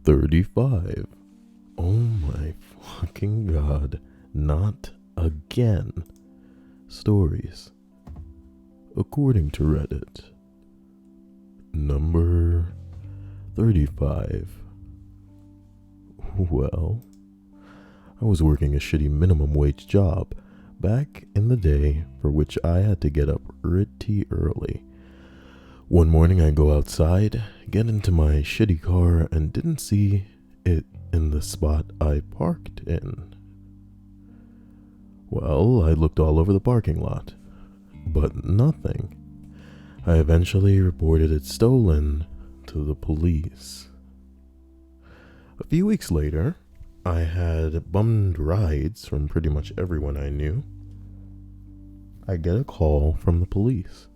35. Oh my fucking god. Not again. Stories. According to Reddit. Number 35. Well, I was working a shitty minimum wage job back in the day for which I had to get up pretty early. One morning I go outside, get into my shitty car, and didn't see it in the spot I parked in. Well, I looked all over the parking lot, but nothing. I eventually reported it stolen to the police. A few weeks later, I had bummed rides from pretty much everyone I knew. I get a call from the police.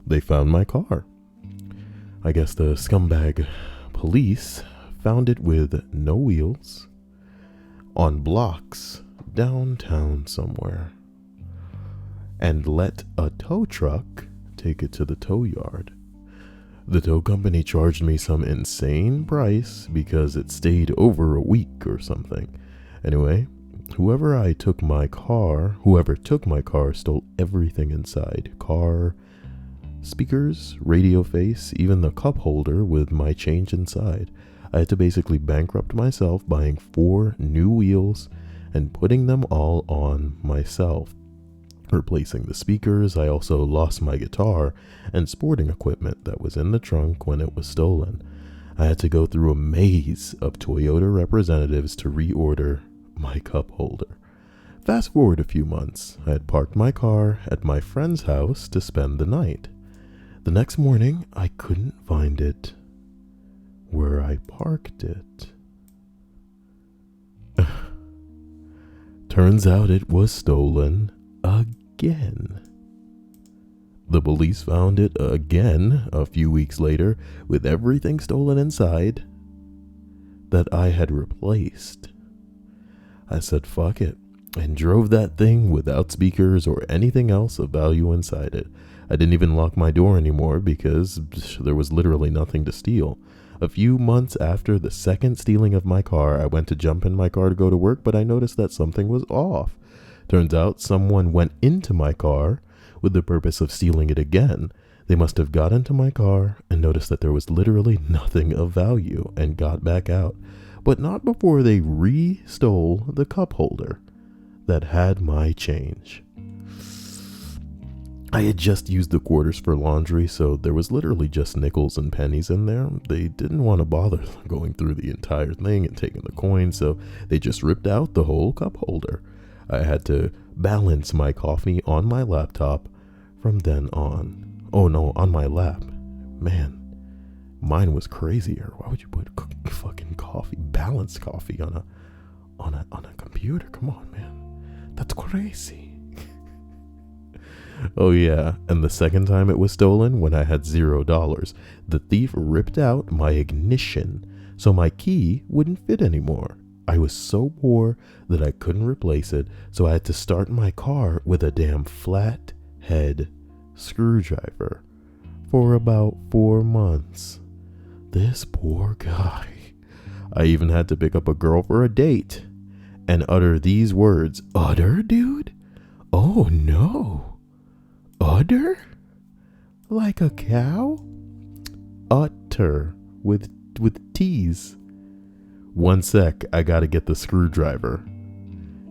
They found my car. I guess the scumbag police found it with no wheels on blocks downtown somewhere and let a tow truck take it to the tow yard. The tow company charged me some insane price because it stayed over a week or something. Anyway, whoever took my car stole everything inside. Car, speakers, radio face, even the cup holder with my change inside. I had to basically bankrupt myself buying 4 new wheels and putting them all on myself. Replacing the speakers, I also lost my guitar and sporting equipment that was in the trunk when it was stolen. I had to go through a maze of Toyota representatives to reorder my cup holder. Fast forward a few months, I had parked my car at my friend's house to spend the night. The next morning, I couldn't find it where I parked it. Turns out it was stolen again. The police found it again a few weeks later with everything stolen inside that I had replaced. I said fuck it and drove that thing without speakers or anything else of value inside it. I didn't even lock my door anymore because there was literally nothing to steal. A few months after the second stealing of my car, I went to jump in my car to go to work, but I noticed that something was off. Turns out someone went into my car with the purpose of stealing it again. They must have got into my car and noticed that there was literally nothing of value and got back out, but not before they re-stole the cup holder that had my change. I had just used the quarters for laundry, so there was literally just nickels and pennies in there. They didn't want to bother going through the entire thing and taking the coins, so they just ripped out the whole cup holder. I had to balance my coffee on my laptop from then on. Oh no, on my lap. Man, mine was crazier. Why would you put fucking balanced coffee on a computer? Come on, man. That's crazy. Oh yeah, and the second time it was stolen, when I had $0, the thief ripped out my ignition so my key wouldn't fit anymore. I was so poor that I couldn't replace it, so I had to start my car with a damn flat head screwdriver for about 4 months. This poor guy. I even had to pick up a girl for a date and utter these words. Udder, dude? Oh no. Udder? Like a cow? Utter with T's. One sec, I gotta get the screwdriver.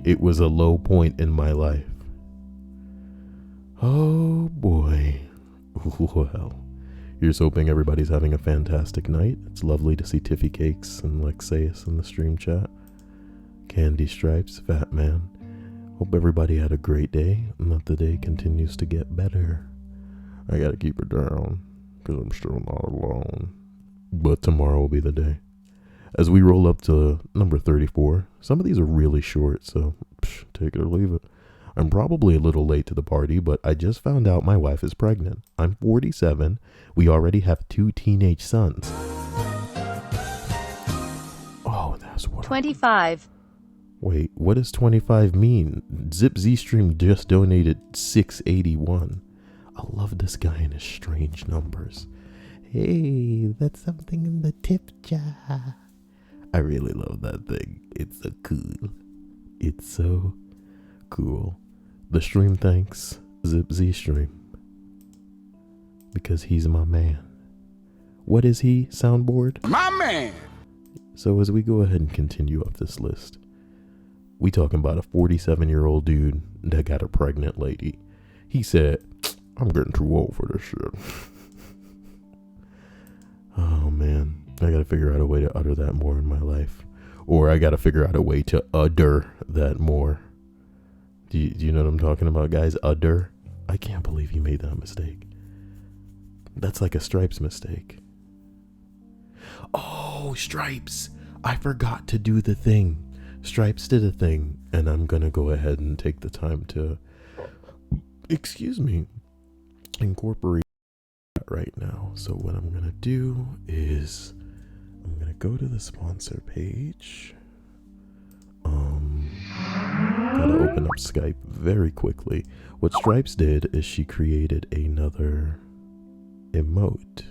It was a low point in my life. Oh boy. Well, here's hoping everybody's having a fantastic night. It's lovely to see Tiffy Cakes and Lexeus in the stream chat. Candy Stripes, Fat Man. Hope everybody had a great day and that the day continues to get better. I gotta keep it down because I'm still not alone. But tomorrow will be the day. As we roll up to number 34, some of these are really short, so take it or leave it. I'm probably a little late to the party, but I just found out my wife is pregnant. I'm 47. We already have 2 teenage sons. Oh, that's what 25. Wait, what does 25 mean? Zip Z Stream just donated 681. I love this guy and his strange numbers. Hey, that's something in the tip jar. I really love that thing. It's so cool. It's so cool. The stream thanks Zip Z Stream because he's my man. What is he, soundboard? My man! So as we go ahead and continue up this list, we talking about a 47-year-old dude that got a pregnant lady. He said, I'm getting too old for this shit. Oh man, I gotta figure out a way to utter that more in my life. Or I gotta figure out a way to udder that more. Do you know what I'm talking about, guys? Udder? I can't believe you made that mistake. That's like a Stripes mistake. Oh, Stripes! I forgot to do the thing. Stripes did a thing, and I'm gonna go ahead and take the time to, incorporate that right now. So what I'm gonna do is I'm gonna go to the sponsor page. Gotta open up Skype very quickly. What Stripes did is she created another emote.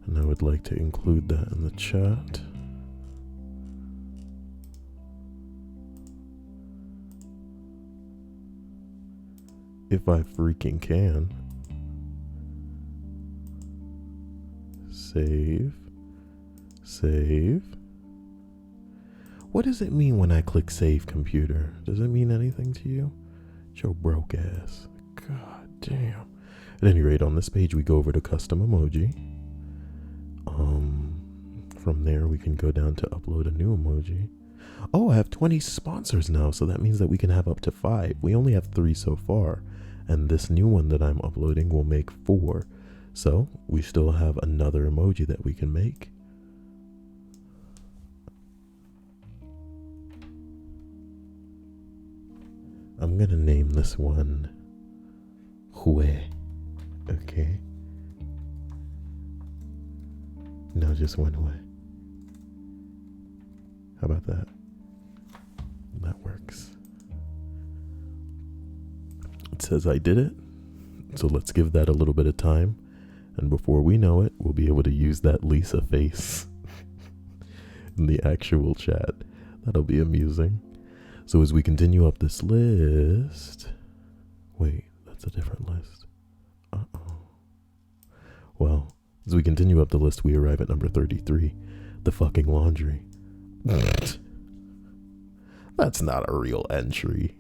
And I would like to include that in the chat. If I freaking can. Save. What does it mean when I click save, computer? Does it mean anything to you? Joe broke ass. God damn. At any rate, on this page we go over to custom emoji. From there we can go down to upload a new emoji. Oh, I have 20 sponsors now, so that means that we can have up to 5. We only have 3 so far, and this new one that I'm uploading will make 4. So we still have another emoji that we can make. I'm gonna name this one Hue. Okay. No, just one Hue. How about that? That works. It says I did it. So let's give that a little bit of time. And before we know it, we'll be able to use that Lisa face in the actual chat. That'll be amusing. So as we continue up this list... Wait, that's a different list. Uh-oh. Well, as we continue up the list, we arrive at number 33. The fucking laundry. That's not a real entry.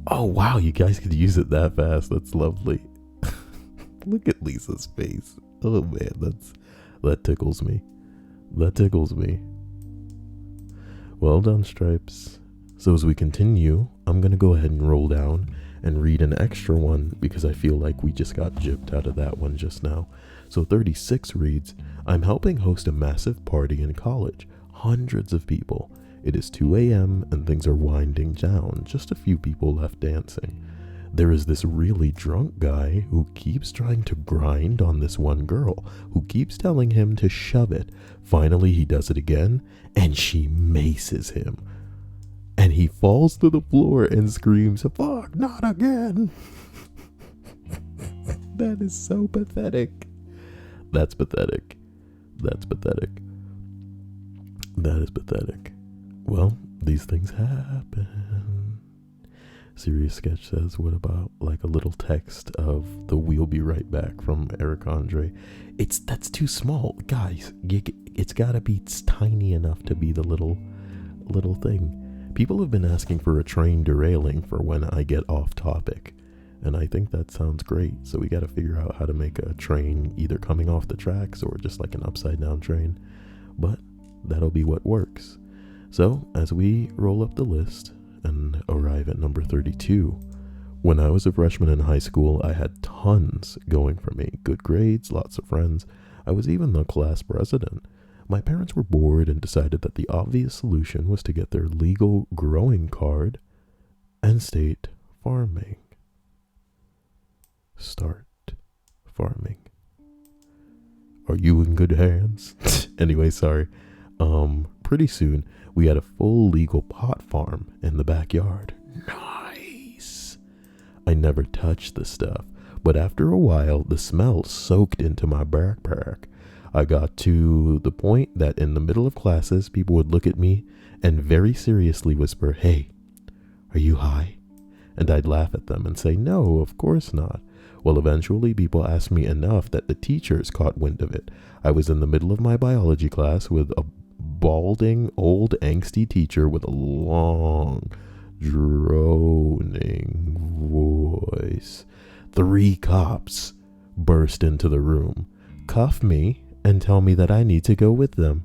Oh, wow, you guys could use it that fast. That's lovely. Look at Lisa's face. Oh, man, that tickles me. That tickles me. Well done, Stripes. So as we continue, I'm going to go ahead and roll down and read an extra one because I feel like we just got gypped out of that one just now. So 36 reads, I'm helping host a massive party in college. Hundreds of people. It is 2 a.m. and things are winding down. Just a few people left dancing. There is this really drunk guy who keeps trying to grind on this one girl, who keeps telling him to shove it. Finally, he does it again, and she maces him. And he falls to the floor and screams, fuck, not again. That is so pathetic. That's pathetic. That's pathetic. That is pathetic. Well, these things happen. Serious Sketch says, what about like a little text of the "we'll be right back" from Eric Andre? That's too small, guys. It's gotta be tiny enough to be the little thing. People have been asking for a train derailing for when I get off topic, and I think that sounds great. So we gotta figure out how to make a train either coming off the tracks or just like an upside down train, but that'll be what works. So as we roll up the list and arrive at number 32, when I was a freshman in high school, I had tons going for me. Good grades, lots of friends. I was even the class president. My parents were bored and decided that the obvious solution was to get their legal growing card and start farming. Start farming. Are you in good hands? Anyway, sorry. pretty soon we had a full legal pot farm in the backyard. Nice. I never touched the stuff, but after a while, the smell soaked into my backpack. I got to the point that in the middle of classes, people would look at me and very seriously whisper, "Hey, are you high?" And I'd laugh at them and say, "No, of course not." Well, eventually people asked me enough that the teachers caught wind of it. I was in the middle of my biology class with a balding, old, angsty teacher with a long, droning voice. 3 cops burst into the room, cuff me, and tell me that I need to go with them.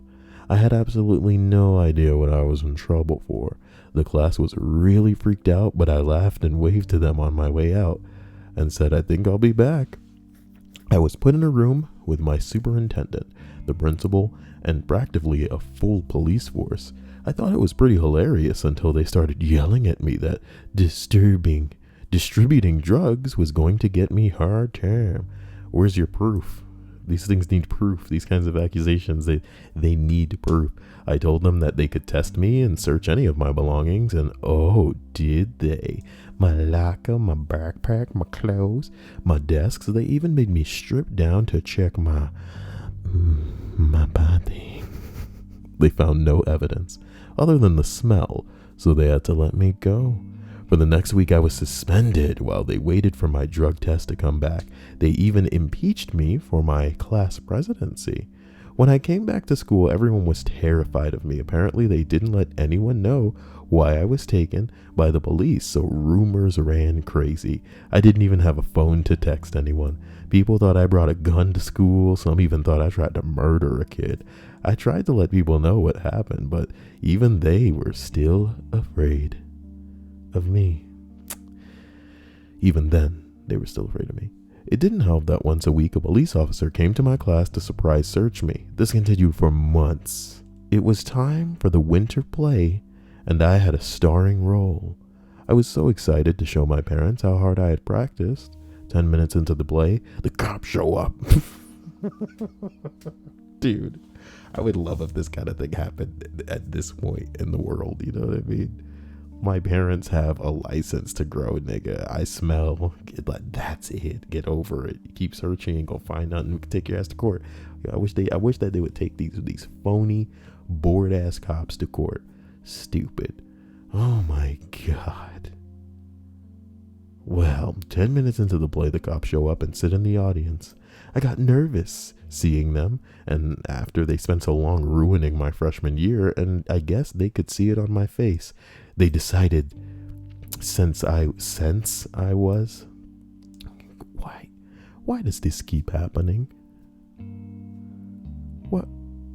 I had absolutely no idea what I was in trouble for. The class was really freaked out, but I laughed and waved to them on my way out and said, "I think I'll be back." I was put in a room with my superintendent, the principal, and practically a full police force. I thought it was pretty hilarious until they started yelling at me that distributing drugs was going to get me hard time. Where's your proof? These things need proof. These kinds of accusations, they need proof. I told them that they could test me and search any of my belongings, and oh, did they. My locker, my backpack, my clothes, my desks. They even made me strip down to check my body. They found no evidence other than the smell, so they had to let me go. For the next week, I was suspended while they waited for my drug test to come back. They even impeached me for my class presidency. When I came back to school, everyone was terrified of me. Apparently, they didn't let anyone know why I was taken by the police, so rumors ran crazy. I didn't even have a phone to text anyone. People thought I brought a gun to school. Some even thought I tried to murder a kid. I tried to let people know what happened, but even they were still afraid of me. Even then, they were still afraid of me. It didn't help that once a week a police officer came to my class to surprise search me. This continued for months. It was time for the winter play, and I had a starring role. I was so excited to show my parents how hard I had practiced. 10 minutes into the play, the cops show up. Dude, I would love if this kind of thing happened at this point in the world, you know what I mean? My parents have a license to grow, nigga. I smell. That's it. Get over it. You keep searching and go find nothing. We can take your ass to court. I wish that they would take these phony, bored ass cops to court. Stupid. Oh my God. Well, 10 minutes into the play, the cops show up and sit in the audience. I got nervous seeing them, and after they spent so long ruining my freshman year, and I guess they could see it on my face, they decided, since I was, why does this keep happening? What?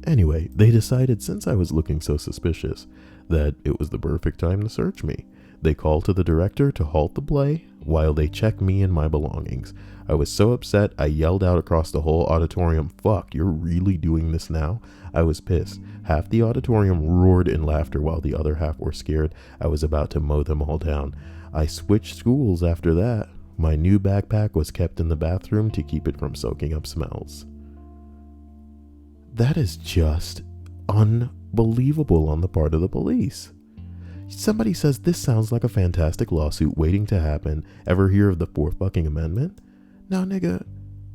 Anyway, they decided since I was looking so suspicious that it was the perfect time to search me. They called to the director to halt the play while they checked me and my belongings. I was so upset, I yelled out across the whole auditorium, "Fuck, you're really doing this now?" I was pissed. Half the auditorium roared in laughter while the other half were scared I was about to mow them all down. I switched schools after that. My new backpack was kept in the bathroom to keep it from soaking up smells. That is just unbelievable on the part of the police. Somebody says this sounds like a fantastic lawsuit waiting to happen. Ever hear of the 4th fucking amendment? Now, nigga,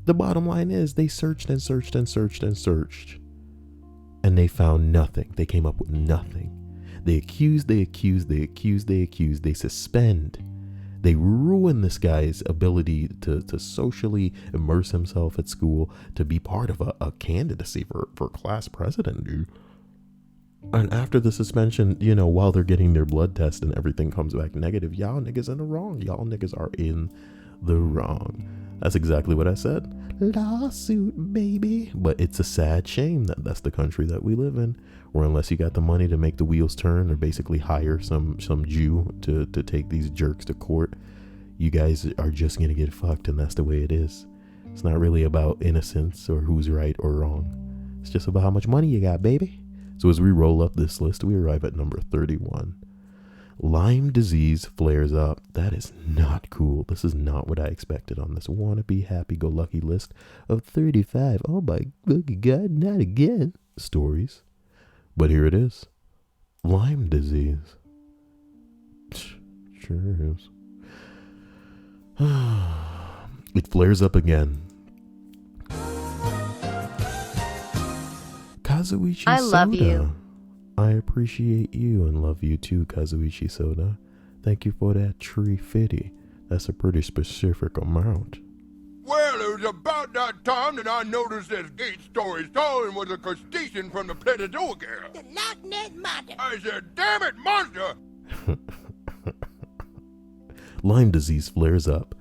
the bottom line is they searched and searched and searched and searched, and they found nothing. They came up with nothing. They accuse, they suspend. They ruin this guy's ability to socially immerse himself at school, to be part of a candidacy for class president, dude. And after the suspension, while they're getting their blood test and everything comes back negative, y'all niggas in the wrong. Y'all niggas are in the wrong. That's exactly what I said. Lawsuit, baby. But it's a sad shame that that's the country that we live in, where unless you got the money to make the wheels turn or basically hire some Jew to take these jerks to court, you guys are just going to get fucked, and that's the way it is. It's not really about innocence or who's right or wrong. It's just about how much money you got, baby. So as we roll up this list, we arrive at number 31. Lyme disease flares up. That is not cool. This is not what I expected on this wannabe happy-go-lucky list of 35. Oh my God, not again. Stories. But here it is. Lyme disease. Sure is. It flares up again. Kazuichi I Soda. love you. I appreciate you and love you too, Kazuichi Soda. Thank you for that tree fitty. That's a pretty specific amount. Well, it was about that time that I noticed this Geese story telling was a crustacean from the Planet girl. The Loch Ness Monster. I said, damn it, monster! Lyme disease flares up.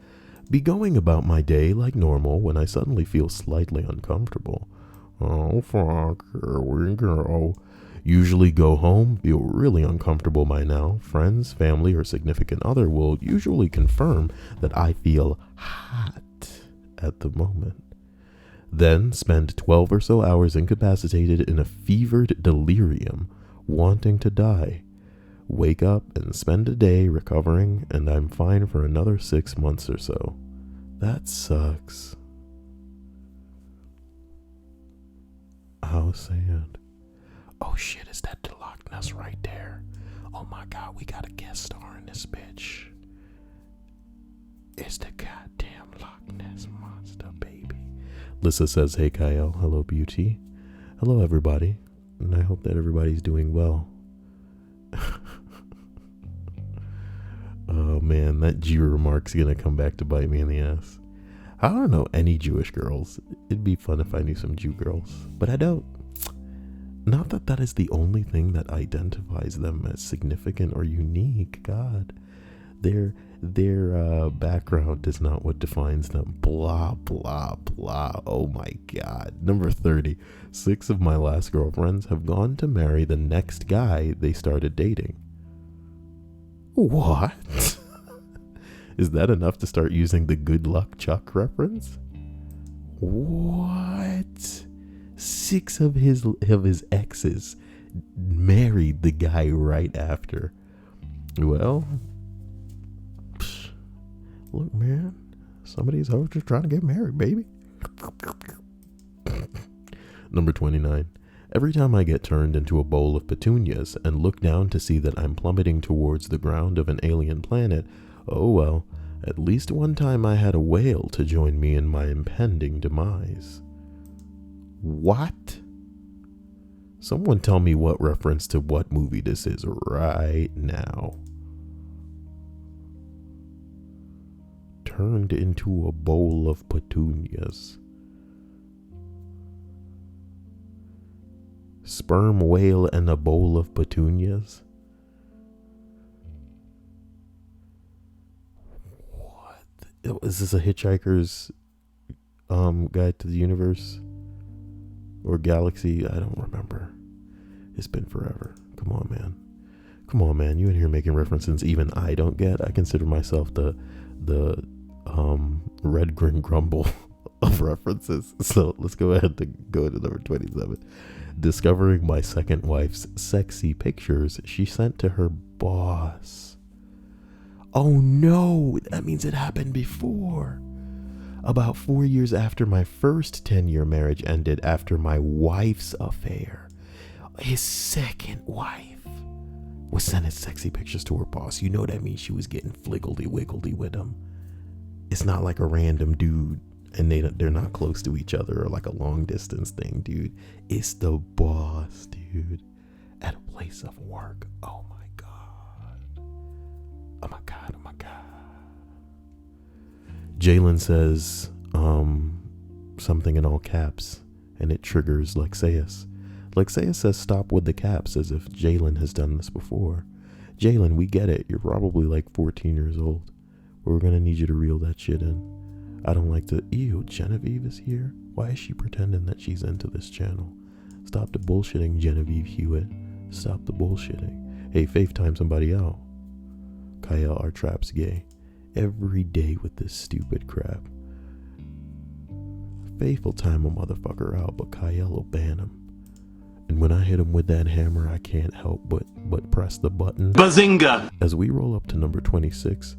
Be going about my day like normal when I suddenly feel slightly uncomfortable. Oh, fuck, here we go. Usually go home, feel really uncomfortable by now. Friends, family, or significant other will usually confirm that I feel hot at the moment. Then spend 12 or so hours incapacitated in a fevered delirium, wanting to die. Wake up and spend a day recovering, and I'm fine for another 6 months or so. That sucks. How sad. Oh shit, is that the Loch Ness right there? Oh my god, we got a guest star in this bitch. It's the goddamn Loch Ness monster, baby. Lissa says, hey Kyle, hello beauty. Hello everybody, and I hope that everybody's doing well. Oh man, that Jew remark's gonna come back to bite me in the ass. I don't know any Jewish girls. It'd be fun if I knew some Jew girls, but I don't. Not that that is the only thing that identifies them as significant or unique. God, their background is not what defines them. Blah, blah, blah. Oh my God. Number 30. 6 of my last girlfriends have gone to marry the next guy they started dating. What? Is that enough to start using the good luck Chuck reference? What? 6 of his exes married the guy right after. Well, look, man, some of these hoes just trying to get married, baby. Number 29. Every time I get turned into a bowl of petunias and look down to see that I'm plummeting towards the ground of an alien planet, oh well, at least one time I had a whale to join me in my impending demise. What? Someone tell me what reference to what movie this is right now. Turned into a bowl of petunias. Sperm whale and a bowl of petunias? What? Is this a Hitchhiker's Guide to the Universe? Or Galaxy? I don't remember. It's been forever. Come on, man. Come on, man. You in here making references even I don't get. I consider myself the red grin grumble of references. So let's go ahead and go to number 27. Discovering my second wife's sexy pictures she sent to her boss. Oh no, that means it happened before. About 4 years after my first 10-year marriage ended after my wife's affair, his second wife was sending sexy pictures to her boss. You know that means she was getting fliggledy-wiggledy with him. It's not like a random dude and they're not close to each other or like a long distance thing, dude. It's the boss, dude, at a place of work. Oh my God. Oh my God, oh my God. Jalen says something in all caps, and it triggers Lexeus. Lexeus says stop with the caps, as if Jalen has done this before. Jalen, we get it. You're probably like 14 years old. We're going to need you to reel that shit in. I don't like to... Ew, Genevieve is here? Why is she pretending that she's into this channel? Stop the bullshitting, Genevieve Hewitt. Stop the bullshitting. Hey, FaceTime somebody out. Kyle, our trap's gay. Every day with this stupid crap. Faith will time a motherfucker out, but Kyle will ban him. And when I hit him with that hammer, I can't help but press the button. Bazinga! As we roll up to number 26,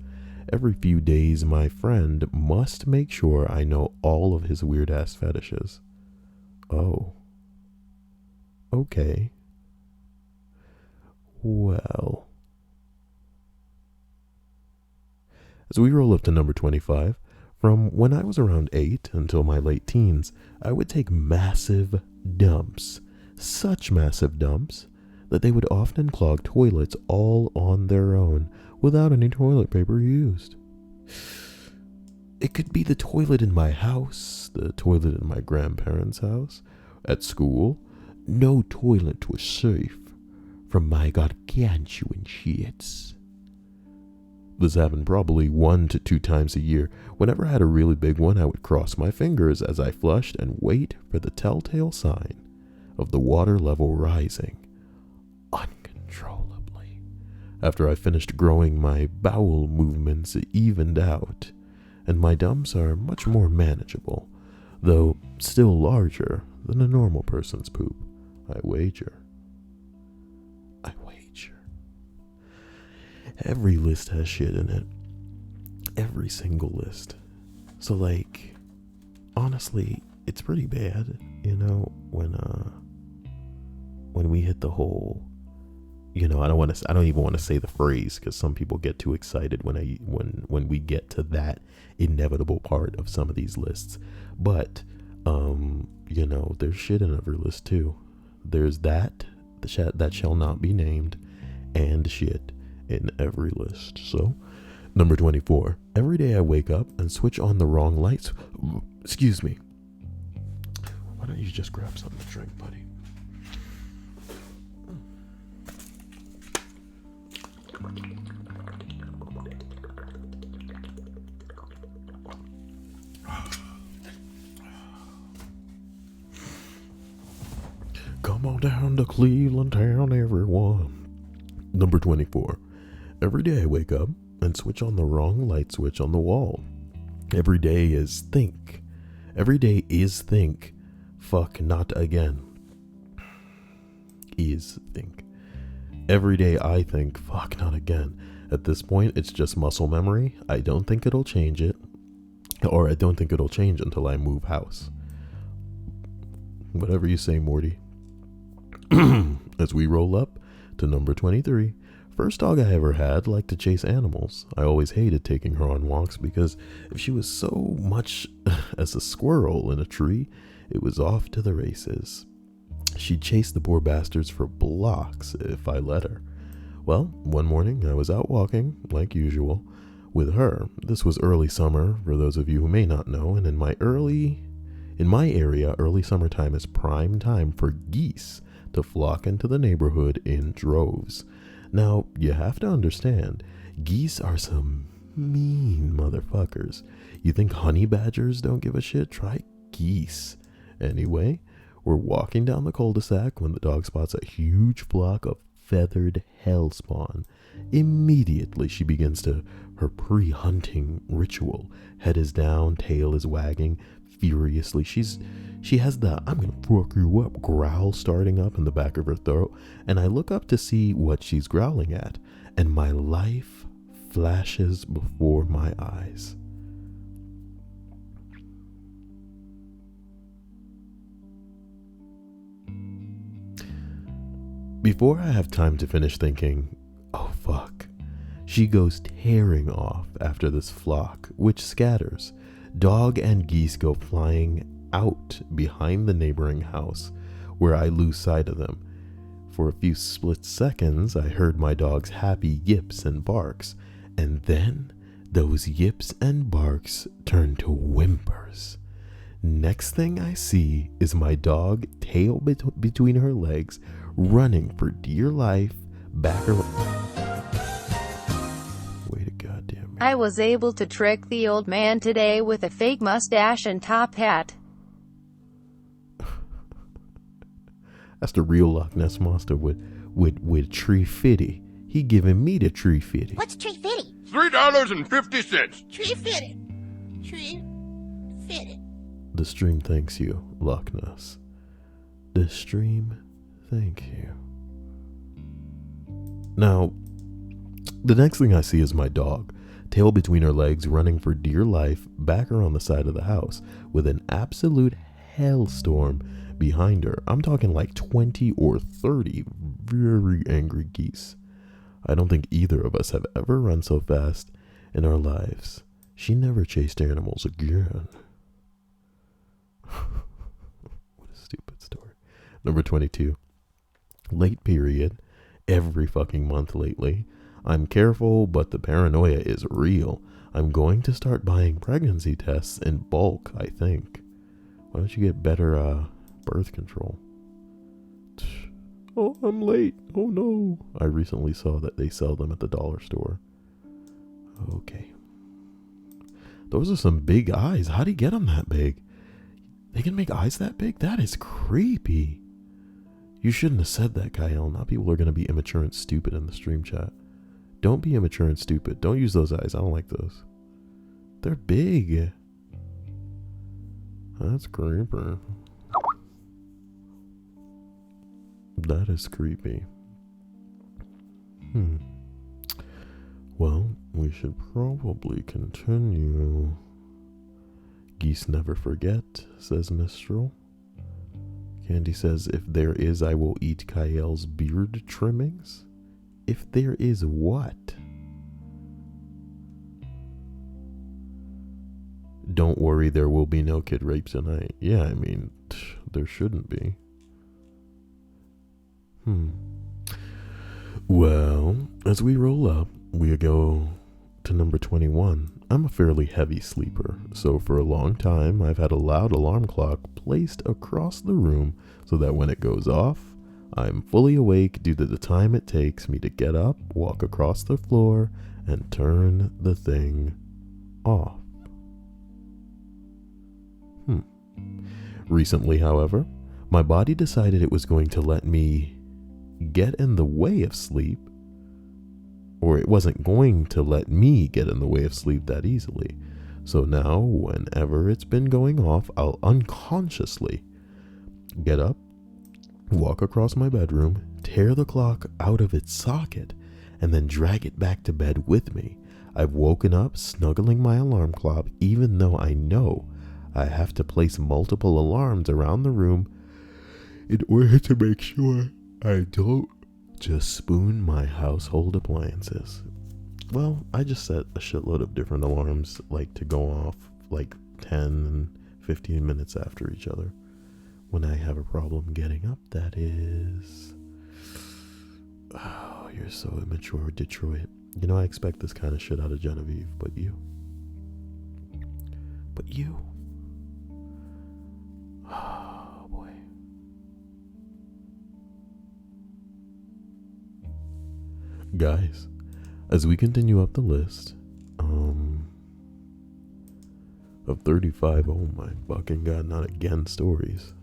every few days my friend must make sure I know all of his weird ass fetishes. Oh. Okay. Well. As we roll up to number 25, from when I was around 8 until my late teens, I would take massive dumps, such massive dumps, that they would often clog toilets all on their own without any toilet paper used. It could be the toilet in my house, the toilet in my grandparents' house, at school. No toilet was safe from my gargantuan shits. This happened probably 1 to 2 times a year. Whenever I had a really big one, I would cross my fingers as I flushed and wait for the telltale sign of the water level rising uncontrollably. After I finished growing, my bowel movements evened out, and my dumps are much more manageable, though still larger than a normal person's poop, I wager. Every list has shit in it. Every single list. So, like, honestly, it's pretty bad, you know, when we hit the whole, you know, I don't even want to say the phrase, because some people get too excited when we get to that inevitable part of some of these lists. But, you know, there's shit in every list too. There's that shall not be named, and shit in every list. So, number 24. Every day I wake up and switch on the wrong lights. Excuse me. Why don't you just grab something to drink, buddy? Come on down to Cleveland town, everyone. Number 24. Every day I wake up and switch on the wrong light switch on the wall. Every day is think. Every day is think. Fuck, not again. Is think. Every day I think, fuck, not again. At this point, it's just muscle memory. I don't think it'll change it. Or I don't think it'll change until I move house. Whatever you say, Morty. As we roll up to number 23. First dog I ever had liked to chase animals. I always hated taking her on walks because if she was so much as a squirrel in a tree, it was off to the races. She'd chase the poor bastards for blocks if I let her. Well, one morning I was out walking, like usual, with her. This was early summer, for those of you who may not know, and in my area, early summertime is prime time for geese to flock into the neighborhood in droves. Now, you have to understand, geese are some mean motherfuckers. You think honey badgers don't give a shit? Try geese. Anyway, we're walking down the cul-de-sac when the dog spots a huge flock of feathered hellspawn. Immediately, she begins her pre-hunting ritual. Head is down, tail is wagging furiously. She has the "I'm gonna fuck you up" growl starting up in the back of her throat, and I look up to see what she's growling at, and my life flashes before my eyes. Before I have time to finish thinking, oh fuck, she goes tearing off after this flock, which scatters. Dog and geese go flying out behind the neighboring house, where I lose sight of them. For a few split seconds, I heard my dog's happy yips and barks, and then those yips and barks turn to whimpers. Next thing I see is my dog, tail between her legs, running for dear life back around. Wait a goddamn minute. I was able to trick the old man today with a fake mustache and top hat. That's the real Loch Ness Monster with Tree Fitty. He giving me the Tree Fitty. What's tree fitty? $3.50. Tree fitty. Tree fitty. The stream thanks you, Loch Ness. The stream thank you. Now, the next thing I see is my dog, tail between her legs, running for dear life back around the side of the house with an absolute hailstorm behind her. I'm talking like 20 or 30 very angry geese. I don't think either of us have ever run so fast in our lives. She never chased animals again. What a stupid story. Number 22. Late period. Every fucking month lately. I'm careful, but the paranoia is real. I'm going to start buying pregnancy tests in bulk, I think. Why don't you get better birth control? Oh, I'm late. Oh no. I recently saw that they sell them at the dollar store. Okay. Those are some big eyes. How do you get them that big? They can make eyes that big? That is creepy. You shouldn't have said that, Kyle. Now people are going to be immature and stupid in the stream chat. Don't be immature and stupid. Don't use those eyes. I don't like those. They're big. That's creepy. That is creepy. Well, we should probably continue. Geese never forget, says Mistral. Candy says, if there is, I will eat Kael's beard trimmings. If there is what? Don't worry, there will be no kid rape tonight. Yeah, I mean, there shouldn't be. Well, as we roll up, we go to number 21. I'm a fairly heavy sleeper, so for a long time I've had a loud alarm clock placed across the room so that when it goes off, I'm fully awake due to the time it takes me to get up, walk across the floor, and turn the thing off. Recently, however, my body decided it was going to let me get in the way of sleep, or it wasn't going to let me get in the way of sleep that easily. So now, whenever it's been going off, I'll unconsciously get up, walk across my bedroom, tear the clock out of its socket, and then drag it back to bed with me. I've woken up snuggling my alarm clock, even though I know I have to place multiple alarms around the room in order to make sure I don't just spoon my household appliances. Well, I just set a shitload of different alarms, like to go off like 10 and 15 minutes after each other. When I have a problem getting up, that is. Oh, you're so immature, Detroit. You know, I expect this kind of shit out of Genevieve, but you. Oh, boy. Guys, as we continue up the list, of 35, oh my fucking god, not again stories.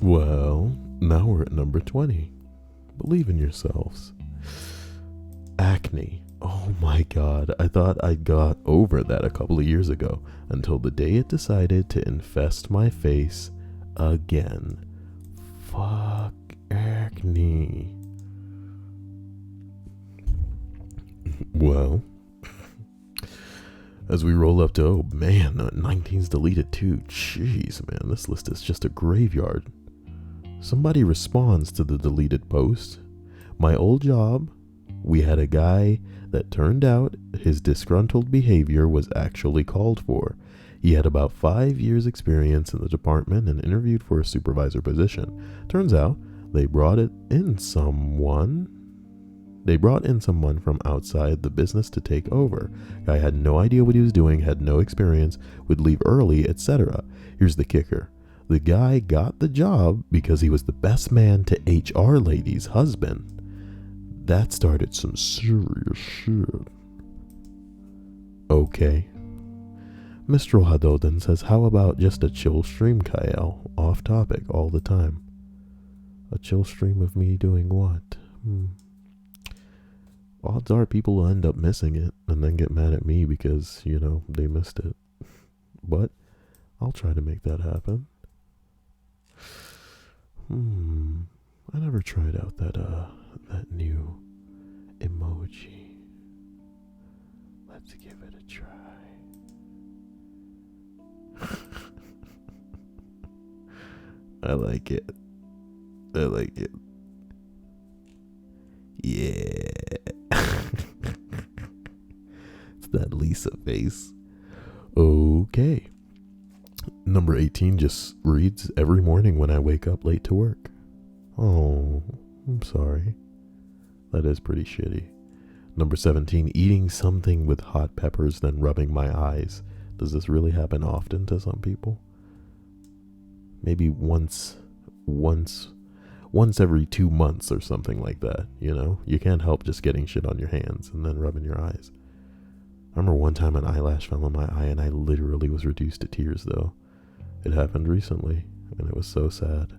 Well, now we're at number 20. Believe in yourselves. Acne. Oh my god, I thought I got over that a couple of years ago, until the day it decided to infest my face again. Fuck acne. Well, as we roll up to, oh man, 19's deleted too. Jeez, man, this list is just a graveyard. Somebody responds to the deleted post. My old job, we had a guy that turned out his disgruntled behavior was actually called for. He had about 5 years experience in the department and interviewed for a supervisor position. Turns out they brought in someone from outside the business to take over. Guy had no idea what he was doing, had no experience, would leave early, etc. Here's the kicker. The guy got the job because he was the best man to HR lady's husband. That started some serious shit. Okay. Mr. Hado then says, how about just a chill stream, Kyle? Off topic all the time. A chill stream of me doing what? Odds are people will end up missing it and then get mad at me because, they missed it. But I'll try to make that happen. I never tried out that new emoji. Let's give it a try. I like it. Yeah. It's that Lisa face. Okay. Number 18 just reads, every morning when I wake up late to work. Oh, I'm sorry. That is pretty shitty. Number 17, eating something with hot peppers, then rubbing my eyes. Does this really happen often to some people? Maybe once every 2 months or something like that, You can't help just getting shit on your hands and then rubbing your eyes. I remember one time an eyelash fell on my eye and I literally was reduced to tears, though. It happened recently, and it was so sad.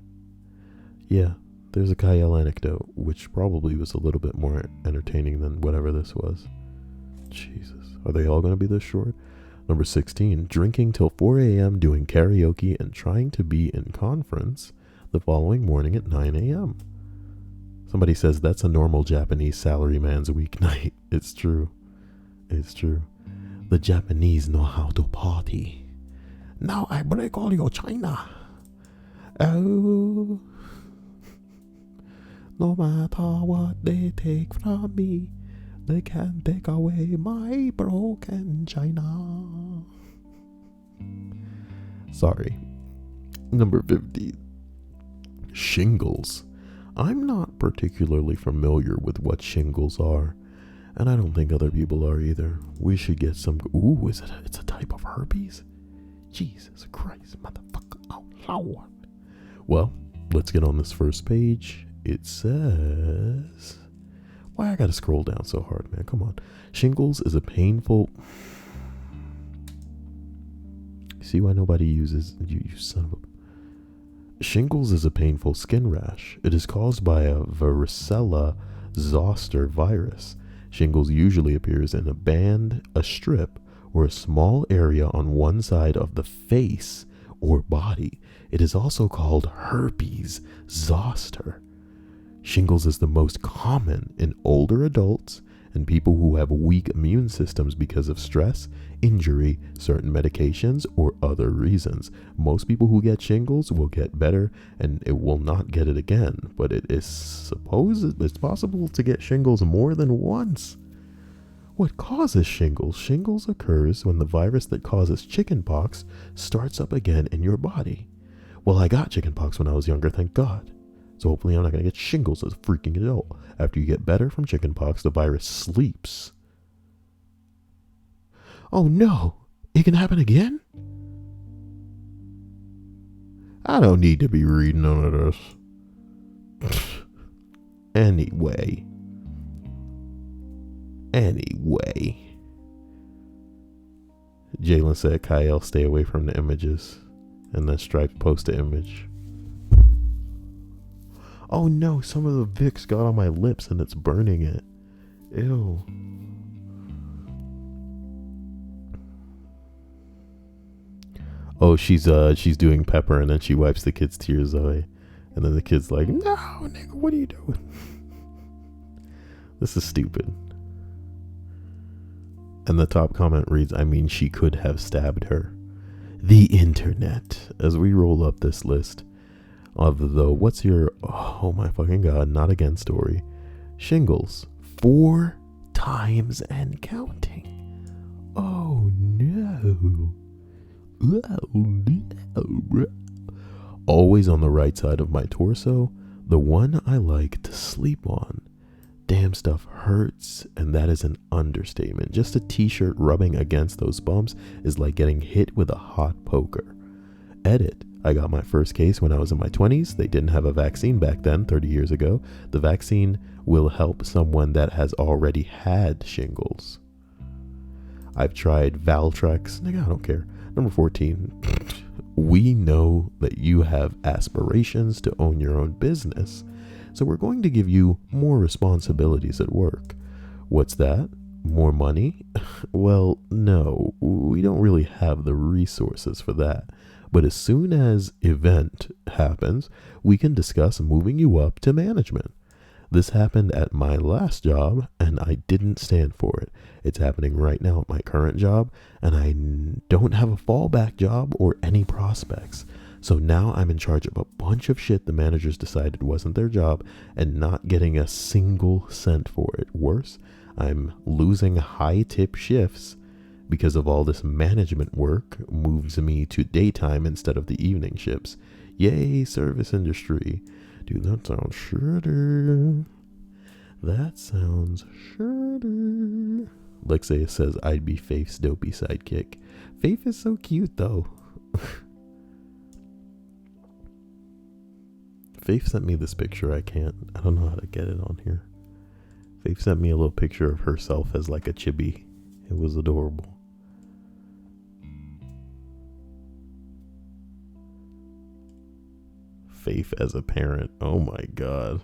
Yeah, there's a Kyle anecdote, which probably was a little bit more entertaining than whatever this was. Jesus, are they all going to be this short? Number 16, drinking till 4 a.m., doing karaoke, and trying to be in conference the following morning at 9 a.m. Somebody says that's a normal Japanese salaryman's weeknight. It's true. It's true. The Japanese know how to party. Now I break all your China. Oh. No matter what they take from me, they can't take away my broken China. Sorry. Number 50. Shingles. I'm not particularly familiar with what shingles are, and I don't think other people are either. We should get some... Ooh, it's a type of herpes? Jesus Christ, motherfucker. Oh, Lord. Well, let's get on this first page. It says... Why I gotta scroll down so hard, man? Come on. Shingles is a painful... See why nobody uses... You son of a... Shingles is a painful skin rash. It is caused by a varicella zoster virus. Shingles usually appears in a band, a strip, or a small area on one side of the face or body. It is also called herpes zoster. Shingles is the most common in older adults and people who have weak immune systems because of stress, injury, certain medications, or other reasons. Most people who get shingles will get better and it will not get it again, but it's possible to get shingles more than once. What causes shingles? Shingles occurs when the virus that causes chickenpox starts up again in your body. Well, I got chickenpox when I was younger, thank God. So hopefully I'm not going to get shingles as a freaking adult. After you get better from chickenpox, the virus sleeps. Oh no, it can happen again? I don't need to be reading none of this. Anyway. Jalen said, Kyle, stay away from the images. And then Stripe post the image. Oh no, some of the Vicks got on my lips and it's burning it. Ew. Oh, she's doing pepper and then she wipes the kid's tears away. And then the kid's like, no, nigga, what are you doing? This is stupid. And the top comment reads, I mean, she could have stabbed her. The internet. As we roll up this list of the what's your, oh my fucking God, not again story. Shingles. 4 times and counting. Oh no. Oh no. Always on the right side of my torso, the one I like to sleep on. Damn stuff hurts, and that is an understatement. Just a t-shirt rubbing against those bumps is like getting hit with a hot poker. Edit. I got my first case when I was in my 20s. They didn't have a vaccine back then, 30 years ago. The vaccine will help someone that has already had shingles. I've tried Valtrex. Nigga, I don't care. Number 14. We know that you have aspirations to own your own business, so we're going to give you more responsibilities at work. What's that? More money? Well, no, we don't really have the resources for that. But as soon as event happens, we can discuss moving you up to management. This happened at my last job, and I didn't stand for it. It's happening right now at my current job, and I don't have a fallback job or any prospects. So now I'm in charge of a bunch of shit the managers decided wasn't their job and not getting a single cent for it. Worse, I'm losing high tip shifts because of all this management work moves me to daytime instead of the evening shifts. Yay, service industry. Dude, that sounds shredder. That sounds shredder. Lexia says I'd be Faith's dopey sidekick. Faith is so cute though. Faith sent me this picture. I don't know how to get it on here. Faith sent me a little picture of herself as like a chibi. It was adorable. Faith as a parent. Oh my god.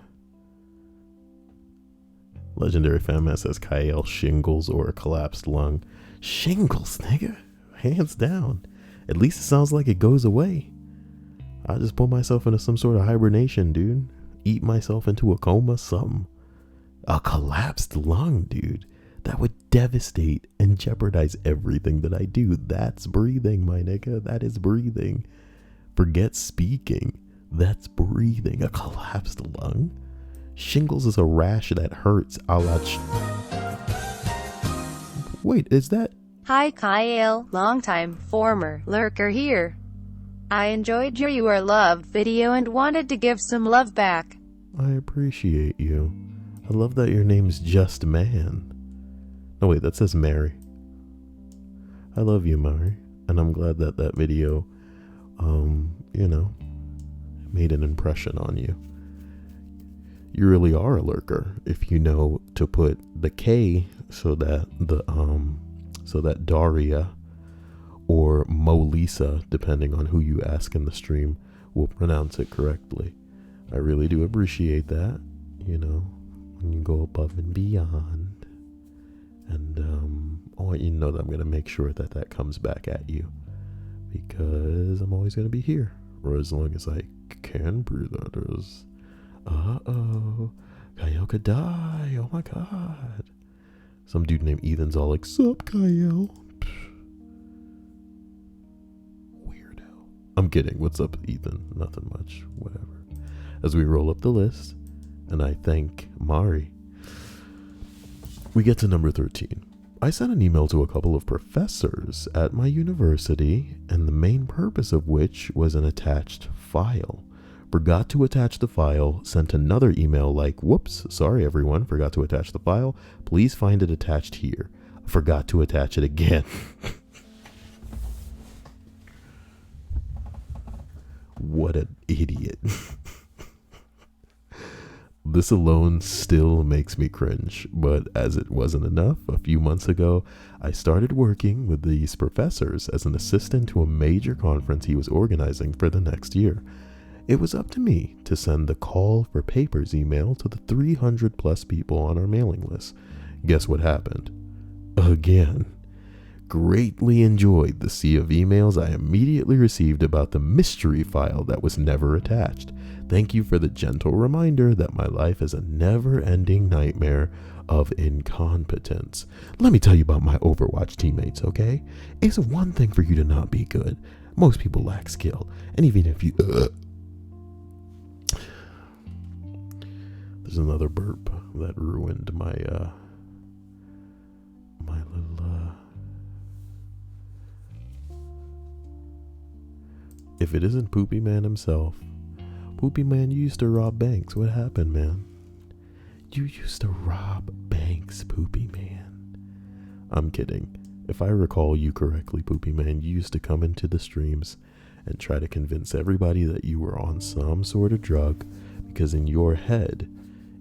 Legendary Fan says Kyle shingles or a collapsed lung. Shingles, nigga. Hands down. At least it sounds like it goes away. I just put myself into some sort of hibernation, dude. Eat myself into a coma, something. A collapsed lung, dude. That would devastate and jeopardize everything that I do. That's breathing, my nigga. That is breathing. Forget speaking. That's breathing. A collapsed lung? Shingles is a rash that hurts a la Wait, is that... Hi Kyle, longtime former lurker here. I enjoyed your You Are Loved video and wanted to give some love back. I appreciate you. I love that your name's Just Man. No wait, that says Mary. I love you, Mary. And I'm glad that that video, made an impression on you. You really are a lurker if you know to put the K so that Daria or Molisa, depending on who you ask in the stream, will pronounce it correctly. I really do appreciate that, when you go above and beyond. And I want you to know that I'm going to make sure that that comes back at you, because I'm always going to be here, or as long as I can breathe others. Uh-oh, Kyle could die. Oh my god. Some dude named Ethan's all like, sup, Kyle? Weirdo. I'm kidding. What's up, Ethan? Nothing much. Whatever. As we roll up the list, and I thank Mari, we get to number 13. I sent an email to a couple of professors at my university, and the main purpose of which was an attached file. Forgot to attach the file, sent another email like, whoops, sorry everyone, forgot to attach the file. Please find it attached here. Forgot to attach it again. What an idiot. This alone still makes me cringe, but as it wasn't enough, a few months ago, I started working with these professors as an assistant to a major conference he was organizing for the next year. It was up to me to send the call for papers email to the 300 plus people on our mailing list. Guess what happened? Again. Greatly enjoyed the sea of emails I immediately received about the mystery file that was never attached. Thank you for the gentle reminder that my life is a never-ending nightmare of incompetence. Let me tell you about my Overwatch teammates, okay? It's one thing for you to not be good. Most people lack skill, and even if you... There's another burp that ruined my little... If it isn't Poopy Man himself. Poopy Man, you used to rob banks. What happened, man? You used to rob banks, Poopy Man. I'm kidding. If I recall you correctly, Poopy Man, you used to come into the streams and try to convince everybody that you were on some sort of drug, because in your head,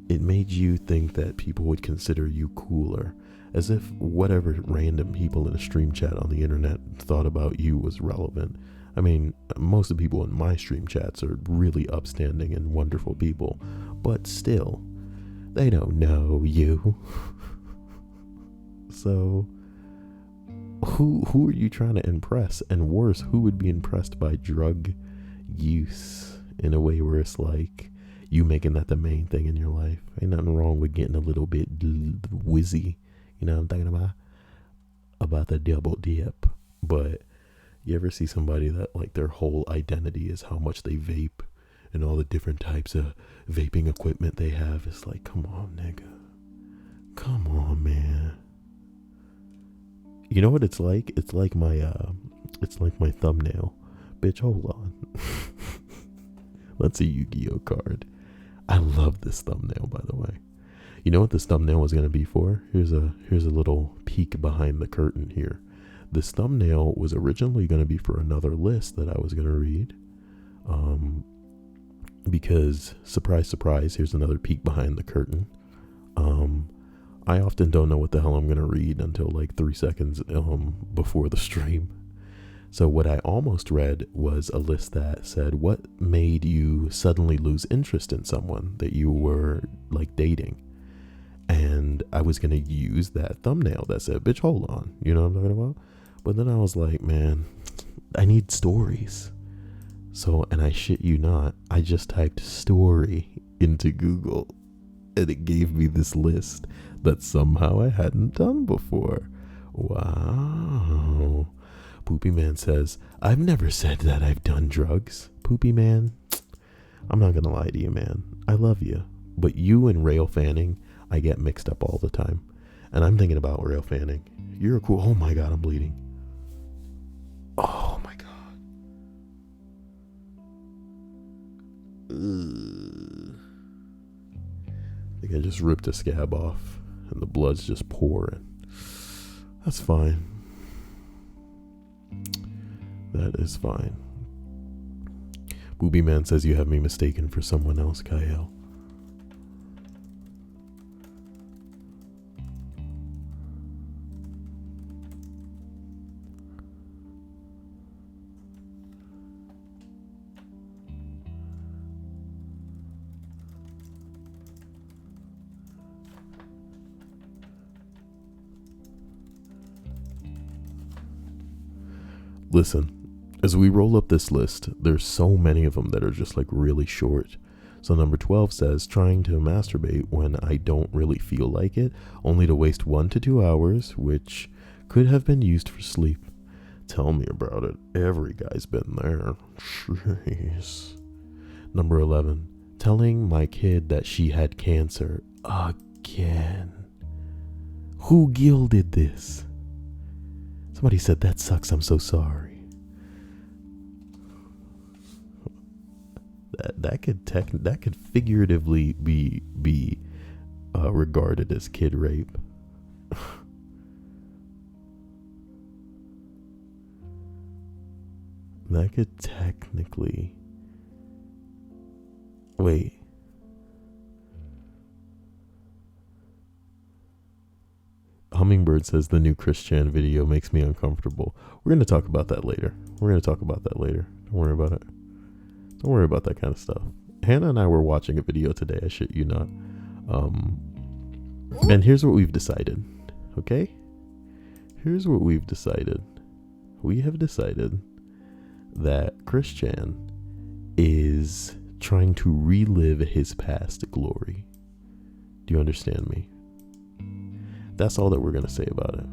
it made you think that people would consider you cooler, as if whatever random people in a stream chat on the internet thought about you was relevant. I mean, most of the people in my stream chats are really upstanding and wonderful people, but still, they don't know you. So, who are you trying to impress? And worse, who would be impressed by drug use in a way where it's like you making that the main thing in your life? Ain't nothing wrong with getting a little bit wizzy, you know what I'm talking about the double dip. But you ever see somebody that like their whole identity is how much they vape and all the different types of vaping equipment they have? It's like, come on, nigga. Come on, man. You know what it's like? It's like my thumbnail. Bitch, hold on. That's a Yu-Gi-Oh card. I love this thumbnail, by the way. You know what this thumbnail was going to be for? Here's a little peek behind the curtain here. This thumbnail was originally going to be for another list that I was going to read. Because, surprise, surprise, here's another peek behind the curtain. I often don't know what the hell I'm going to read until like 3 seconds before the stream. So what I almost read was a list that said, what made you suddenly lose interest in someone that you were like dating? And I was going to use that thumbnail that said, bitch, hold on. You know what I'm talking about? But then I was like, man, I need stories. So, and I shit you not, I just typed story into Google and it gave me this list that somehow I hadn't done before. Wow. Poopy Man says, I've never said that I've done drugs. Poopy Man, I'm not gonna lie to you, man. I love you. But you and rail fanning, I get mixed up all the time. And I'm thinking about rail fanning. You're a cool, oh my God, I'm bleeding. Oh my God. Ugh. I think I just ripped a scab off and the blood's just pouring. That's fine. That is fine. Booby Man says you have me mistaken for someone else, Kyle. Listen, as we roll up this list, there's so many of them that are just like really short. So number 12 says, trying to masturbate when I don't really feel like it, only to waste 1 to 2 hours, which could have been used for sleep. Tell me about it. Every guy's been there. Jeez. Number 11, telling my kid that she had cancer again. Who gilded this? Somebody said, that sucks, I'm so sorry. That could figuratively be regarded as kid rape. That could technically... Wait. Hummingbird says the new Chris Chan video makes me uncomfortable. We're going to talk about that later. Don't worry about it. Don't worry about that kind of stuff. Hannah and I were watching a video today, I shit you not. And here's what we've decided. Okay? Here's what we've decided. We have decided that Chris Chan is trying to relive his past glory. Do you understand me? That's all that we're going to say about it.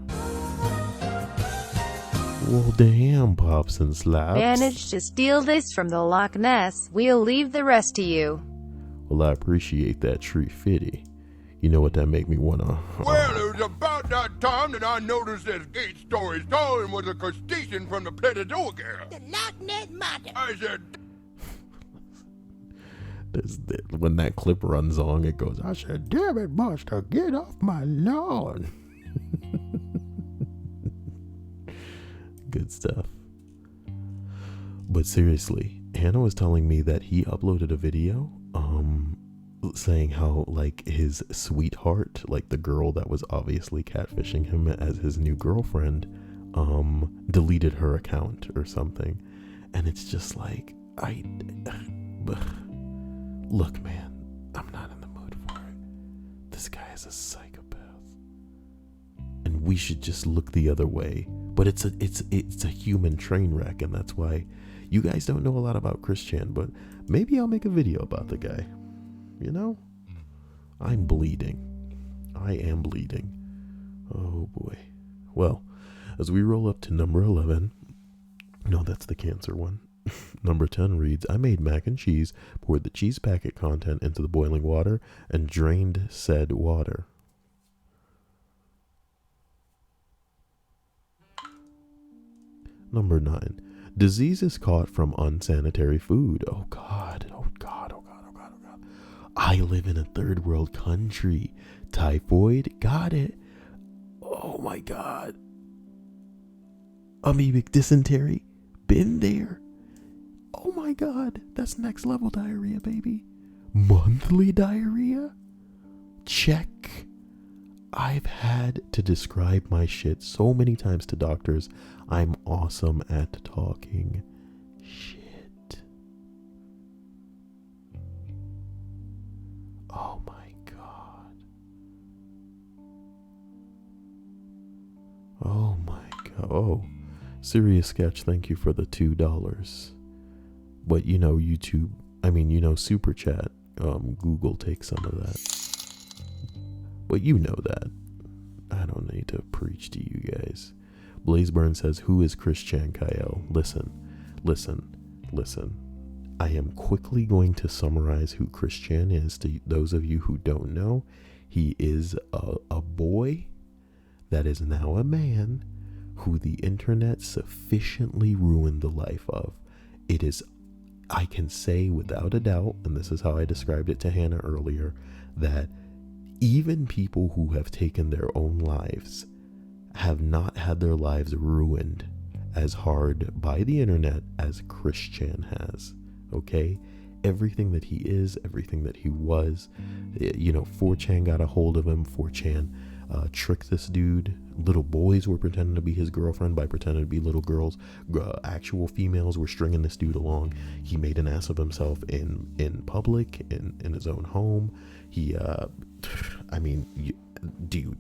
Well, damn, Pops and Slaps. Managed to steal this from the Loch Ness. We'll leave the rest to you. Well, I appreciate that tree fitty. You know what that make me wanna... Well, it was about that time that I noticed this Geese story stolen was a crustacean from the Plata girl. The Loch Ness Monster. I said... When that clip runs on, it goes, I said, damn it, Buster, get off my lawn. Good stuff. But seriously, Hannah was telling me that he uploaded a video, saying how, like, his sweetheart, like the girl that was obviously catfishing him as his new girlfriend, deleted her account or something. And it's just like, look, man, I'm not in the mood for it. This guy is a psychopath. And we should just look the other way. But it's a human train wreck, and that's why you guys don't know a lot about Chris Chan, but maybe I'll make a video about the guy. You know? I'm bleeding. I am bleeding. Oh boy. Well, as we roll up to number 11, no, that's the cancer one. Number 10 reads, I made mac and cheese, poured the cheese packet content into the boiling water, and drained said water. Number 9, diseases caught from unsanitary food. Oh God, oh God, oh God, oh God, oh God. I live in a third world country. Typhoid, got it. Oh my God. Amoebic dysentery, been there. Oh my God, that's next level diarrhea, baby. Monthly diarrhea? Check. I've had to describe my shit so many times to doctors. I'm awesome at talking shit. Oh my God. Oh my God. Oh, Serious Sketch, thank you for the $2. But you know, Super Chat, Google takes some of that. But you know that. I don't need to preach to you guys. Blazeburn says, who is Chris Chan Kyle? Listen. I am quickly going to summarize who Chris Chan is to those of you who don't know. He is a boy that is now a man who the internet sufficiently ruined the life of. It is, I can say without a doubt, and this is how I described it to Hannah earlier, that even people who have taken their own lives have not had their lives ruined as hard by the internet as Chris Chan has. Okay? Everything that he is, everything that he was, 4chan got a hold of him. 4chan tricked this dude. Little boys were pretending to be his girlfriend by pretending to be little girls. Actual females were stringing this dude along. He made an ass of himself in public, in his own home. He, dude.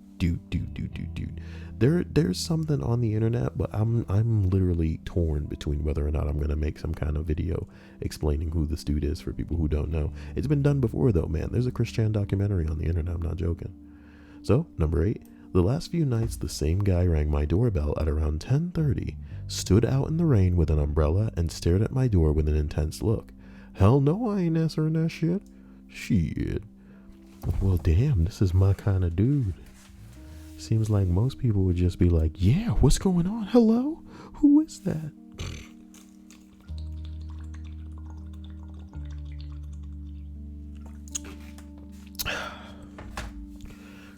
There's something on the internet, but I'm literally torn between whether or not I'm gonna make some kind of video explaining who this dude is for people who don't know. It's been done before though, man. There's a Chris Chan documentary on the internet. I'm not joking. So, number 8. The last few nights, the same guy rang my doorbell at around 10:30, stood out in the rain with an umbrella, and stared at my door with an intense look. Hell no, I ain't answering that shit. Shit. Well, damn, this is my kind of dude. Seems like most people would just be like, yeah, what's going on? Hello? Who is that?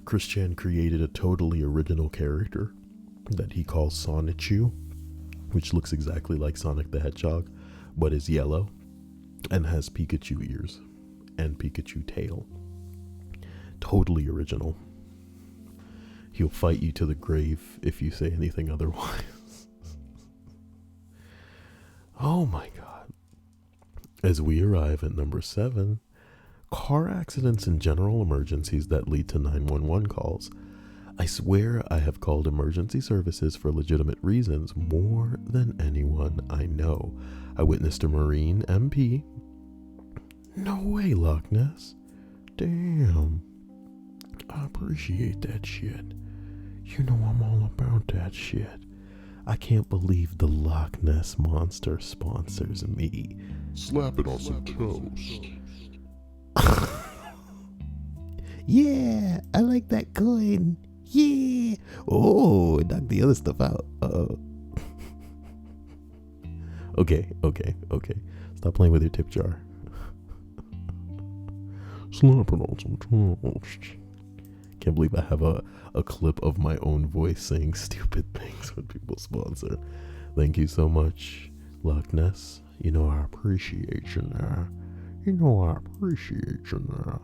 Chris Chan created a totally original character that he calls Sonichu, which looks exactly like Sonic the Hedgehog, but is yellow and has Pikachu ears and Pikachu tail. Totally original. He'll fight you to the grave if you say anything otherwise. Oh my God. As we arrive at number 7, car accidents and general emergencies that lead to 911 calls. I swear I have called emergency services for legitimate reasons more than anyone I know. I witnessed a Marine MP. No way, Loch Ness. Damn. I appreciate that shit. You know I'm all about that shit. I can't believe the Loch Ness Monster sponsors me. Slap it on some toast. Yeah, I like that coin. Yeah. Oh, knock the other stuff out. Okay. Stop playing with your tip jar. Slap it on some toast. Can't believe I have a clip of my own voice saying stupid things when people sponsor. Thank you so much, Loch Ness. You know, I appreciate you now. You know, I appreciate you now.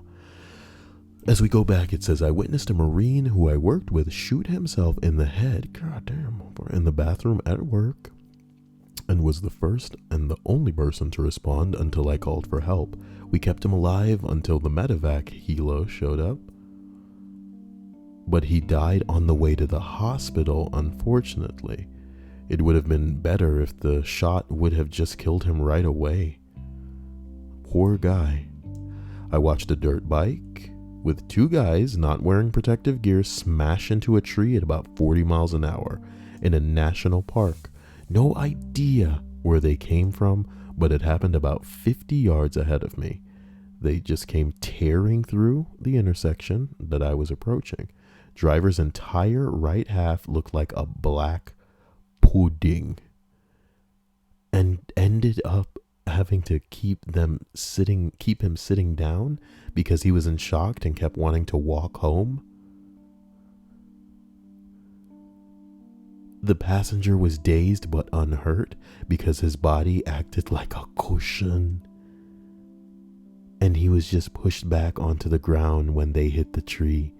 As we go back, it says, I witnessed a Marine who I worked with shoot himself in the head, goddamn, in the bathroom at work, and was the first and the only person to respond until I called for help. We kept him alive until the medevac helo showed up, but he died on the way to the hospital, unfortunately. It would have been better if the shot would have just killed him right away. Poor guy. I watched a dirt bike with two guys not wearing protective gear smash into a tree at about 40 miles an hour in a national park. No idea where they came from, but it happened about 50 yards ahead of me. They just came tearing through the intersection that I was approaching. Driver's entire right half looked like a black pudding, and ended up having to keep him sitting down because he was in shock and kept wanting to walk home. The passenger was dazed but unhurt because his body acted like a cushion, and he was just pushed back onto the ground when they hit the tree.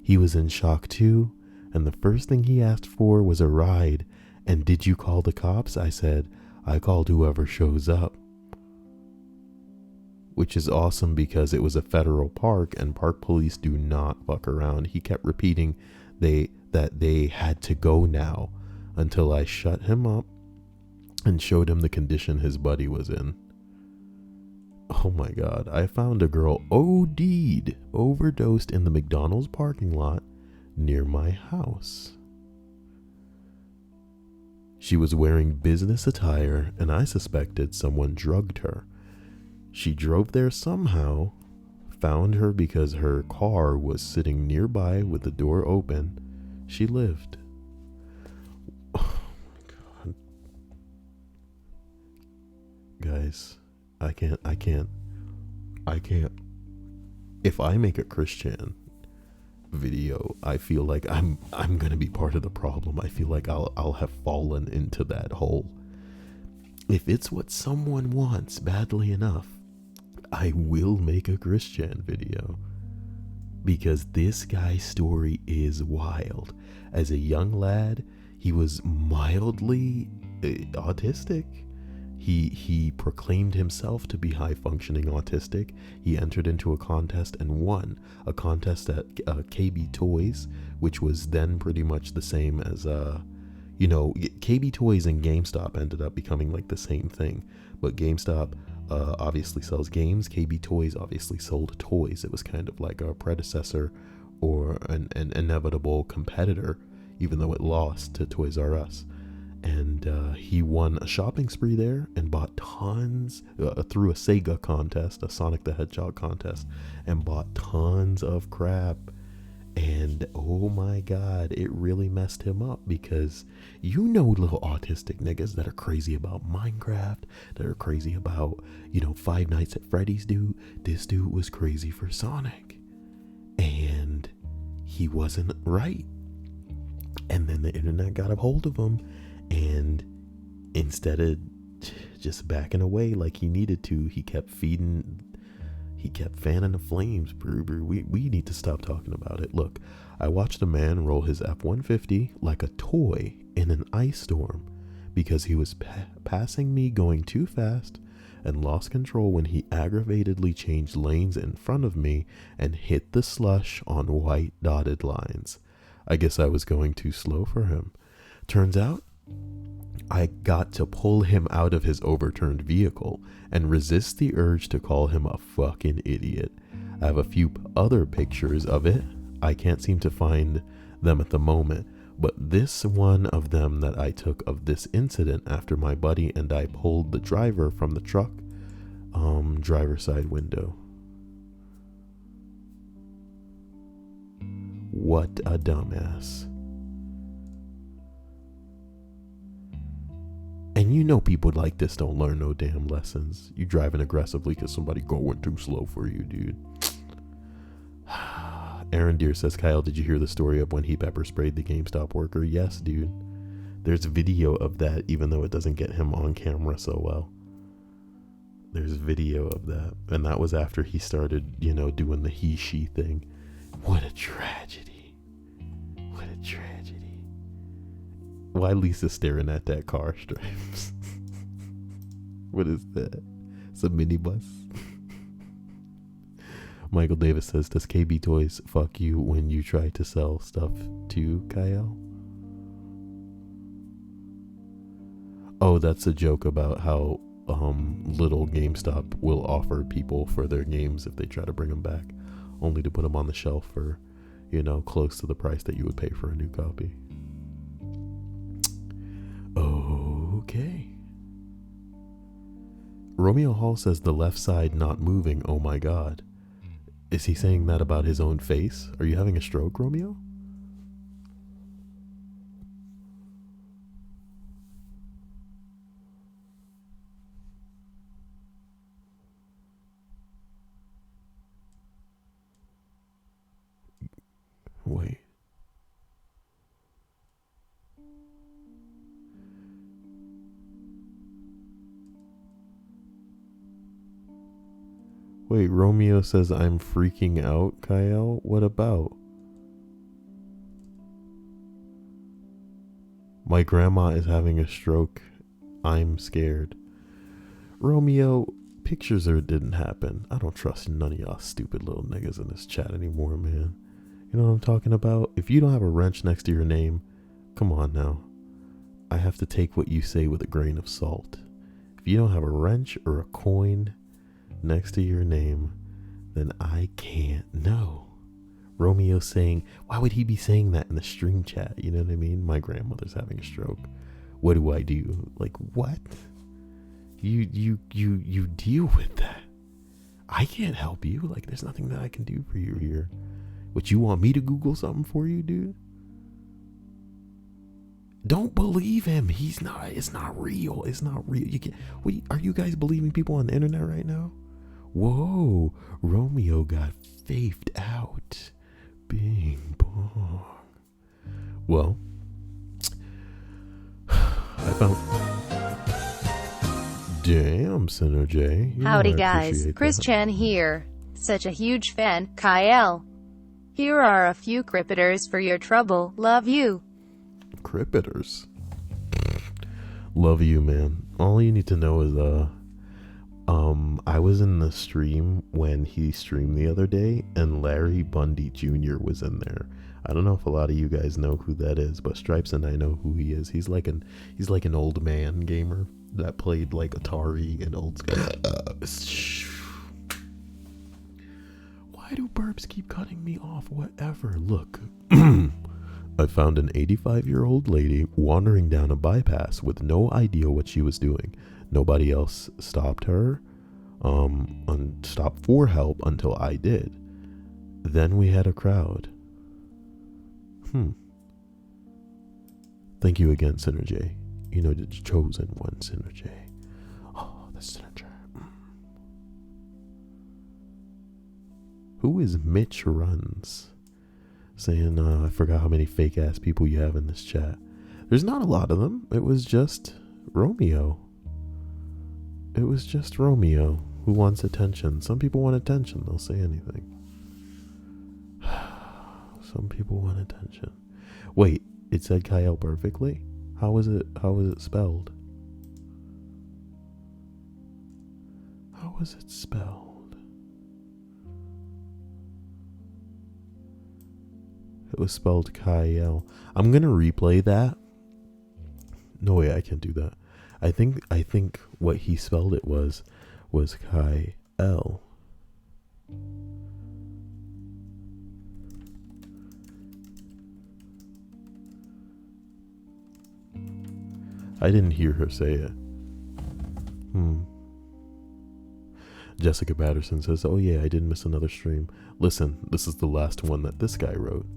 He was in shock too, and the first thing he asked for was a ride. And did you call the cops? I said, I called whoever shows up. Which is awesome because it was a federal park and park police do not fuck around. He kept repeating that they had to go now until I shut him up and showed him the condition his buddy was in. Oh my God, I found a girl overdosed in the McDonald's parking lot near my house. She was wearing business attire, and I suspected someone drugged her. She drove there somehow, found her because her car was sitting nearby with the door open. She lived. Oh my God. Guys, I can't. If I make a Christian video, I feel like I'm gonna be part of the problem. I feel like I'll have fallen into that hole. If it's what someone wants badly enough, I will make a Christian video, because this guy's story is wild. As a young lad, he was mildly autistic. He proclaimed himself to be high-functioning autistic. He entered into a contest and won. A contest at KB Toys, which was then pretty much the same as, KB Toys and GameStop ended up becoming like the same thing. But GameStop obviously sells games. KB Toys obviously sold toys. It was kind of like a predecessor or an inevitable competitor, even though it lost to Toys R Us. And he won a shopping spree there and bought tons through a Sega contest, a Sonic the Hedgehog contest, and bought tons of crap. And oh my God, it really messed him up, because little autistic niggas that are crazy about Minecraft, that are crazy about, Five Nights at Freddy's dude. This dude was crazy for Sonic. And he wasn't right. And then the internet got a hold of him. And instead of just backing away like he needed to, he kept fanning the flames. We need to stop talking about it. Look, I watched a man roll his F-150 like a toy in an ice storm because he was passing me going too fast and lost control when he aggravatedly changed lanes in front of me and hit the slush on white dotted lines. I guess I was going too slow for him. Turns out, I got to pull him out of his overturned vehicle and resist the urge to call him a fucking idiot. I have a few other pictures of it. I can't seem to find them at the moment, but this one of them that I took of this incident after my buddy and I pulled the driver from the truck, driver's side window. What a dumbass. And people like this don't learn no damn lessons. You driving aggressively because somebody going too slow for you, dude. Aaron Deere says, Kyle, did you hear the story of when he pepper sprayed the GameStop worker? Yes, dude. There's video of that, even though it doesn't get him on camera so well. There's video of that. And that was after he started, doing the he-she thing. What a tragedy. What a tragedy. Why Lisa staring at that car, Stripes? What is that? It's a minibus. Michael Davis says, does KB Toys fuck you when you try to sell stuff to Kyle? Oh, that's a joke about how little GameStop will offer people for their games if they try to bring them back, only to put them on the shelf for, close to the price that you would pay for a new copy. Okay. Romeo Hall says the left side not moving. Oh my God. Is he saying that about his own face? Are you having a stroke, Romeo? Wait. Wait, Romeo says I'm freaking out, Kyle? What about? My grandma is having a stroke. I'm scared. Romeo, pictures or it didn't happen. I don't trust none of y'all stupid little niggas in this chat anymore, man. You know what I'm talking about? If you don't have a wrench next to your name, come on now. I have to take what you say with a grain of salt. If you don't have a wrench or a coin next to your name, then I can't know. Romeo saying, why would he be saying that in the stream chat? You know what I mean? My grandmother's having a stroke. What do I do? Like, what? You deal with that. I can't help you. Like, there's nothing that I can do for you here. What, you want me to Google something for you, dude? Don't believe him. It's not real. It's not real. Are you guys believing people on the internet right now? Whoa, Romeo got faithed out. Bing bong. Well, I found... Damn, Sinner J. Howdy guys, Chris Chan here. Such a huge fan, Kyle. Here are a few crippiters for your trouble. Love you. Crippiters? Love you, man. All you need to know is, I was in the stream when he streamed the other day, and Larry Bundy Jr. was in there. I don't know if a lot of you guys know who that is, but Stripes and I know who he is. He's like an old man gamer that played like Atari and old school. Why do burps keep cutting me off? Whatever. Look. I found an 85-year-old lady wandering down a bypass with no idea what she was doing. Nobody else stopped her, stopped for help until I did. Then we had a crowd. Thank you again, Synergy. You know, the chosen one, Synergy. Oh, the Synergy. Who is Mitch Runs? Saying, I forgot how many fake ass people you have in this chat. There's not a lot of them. It was just Romeo. It was just Romeo who wants attention. Some people want attention. They'll say anything. Some people want attention. Wait, it said Kyle perfectly? How was it spelled? How was it spelled? It was spelled Kyle. I'm gonna replay that. No way, I can't do that. I think what he spelled it was Kyle. I didn't hear her say it. Jessica Patterson says, oh yeah, I did miss another stream. Listen, this is the last one that this guy wrote.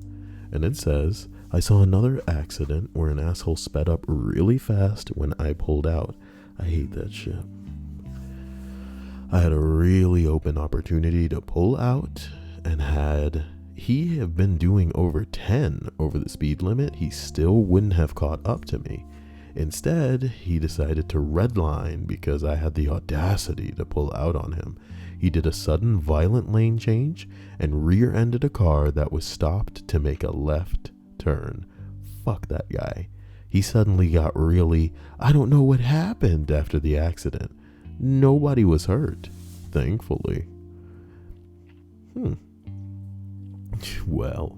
And it says, I saw another accident where an asshole sped up really fast when I pulled out. I hate that shit. I had a really open opportunity to pull out, and had he have been doing over 10 over the speed limit, he still wouldn't have caught up to me. Instead, he decided to redline because I had the audacity to pull out on him. He did a sudden violent lane change and rear-ended a car that was stopped to make a left turn. Fuck that guy. He suddenly got really, I don't know what happened after the accident. Nobody was hurt, thankfully. Well,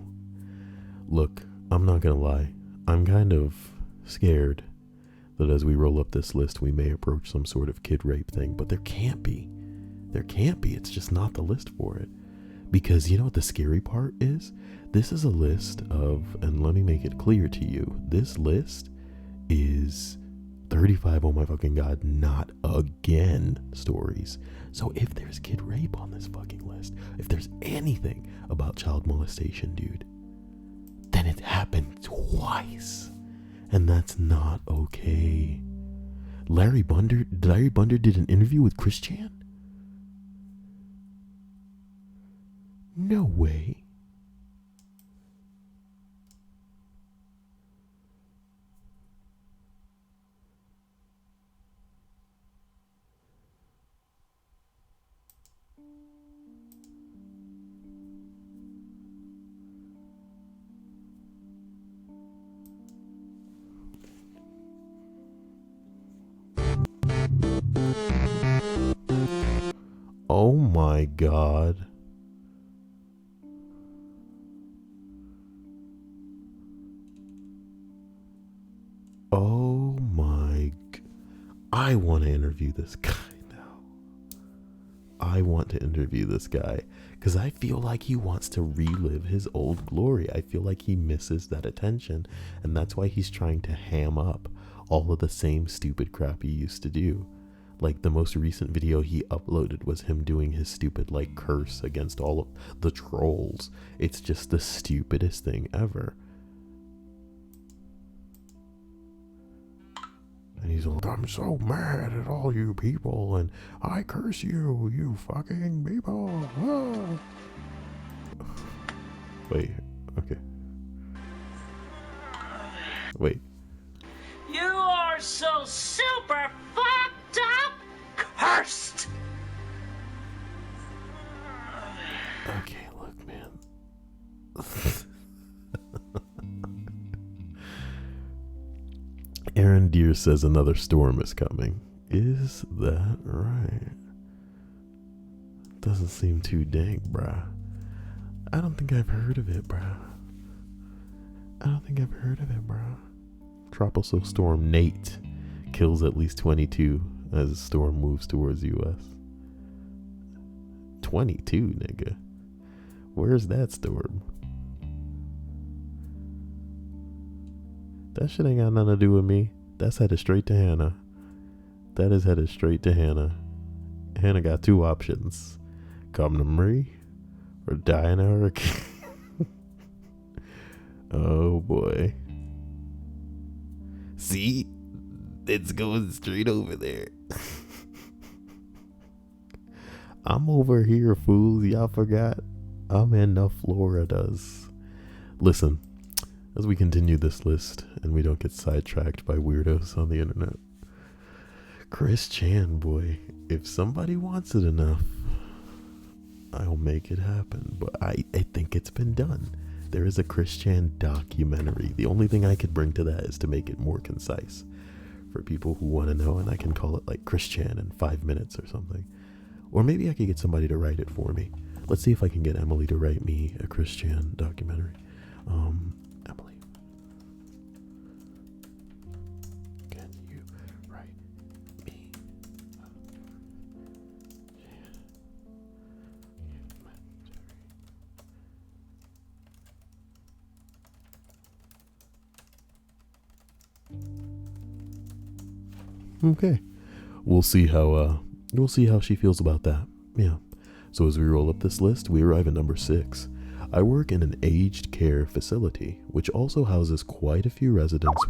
look, I'm not gonna lie. I'm kind of scared that as we roll up this list, we may approach some sort of kid rape thing, but there can't be. There can't be. It's just not the list for it. Because you know what the scary part is? This is a list of, and let me make it clear to you, this list is 35, oh my fucking god, not again stories. So if there's kid rape on this fucking list, if there's anything about child molestation, dude, then it happened twice. And that's not okay. Larry Bunder did an interview with Chris Chan? No way. Oh my god. Oh my... I want to interview this guy now. I want to interview this guy because I feel like he wants to relive his old glory. I feel like he misses that attention, and that's why he's trying to ham up all of the same stupid crap he used to do. Like the most recent video he uploaded was him doing his stupid like curse against all of the trolls. It's just the stupidest thing ever. And he's like, I'm so mad at all you people, and I curse you, you fucking people. Ah. Wait, okay. Wait. You are so super fucked up, cursed. Okay, look, man. Aaron Deere says another storm is coming. Is that right? Doesn't seem too dang, bruh. I don't think I've heard of it, bruh. Tropical storm Nate kills at least 22 as the storm moves towards U.S. 22, nigga. Where's that storm? That shit ain't got nothing to do with me. That's headed straight to Hannah. That is headed straight to Hannah. Hannah got two options. Come to Marie or die in a hurricane. Oh boy. See? It's going straight over there. I'm over here, fools. Y'all forgot? I'm in the Floridas. Listen, as we continue this list and we don't get sidetracked by weirdos on the internet. Chris Chan, boy, if somebody wants it enough, I'll make it happen. But I think it's been done. There is a Chris Chan documentary. The only thing I could bring to that is to make it more concise for people who want to know, and I can call it like Chris Chan in 5 minutes or something. Or maybe I could get somebody to write it for me. Let's see if I can get Emily to write me a Chris Chan documentary. Emily, can you write me a Chan documentary? Okay, we'll see how she feels about that. Yeah. So as we roll up this list, we arrive at number 6. I work in an aged care facility, which also houses quite a few residents.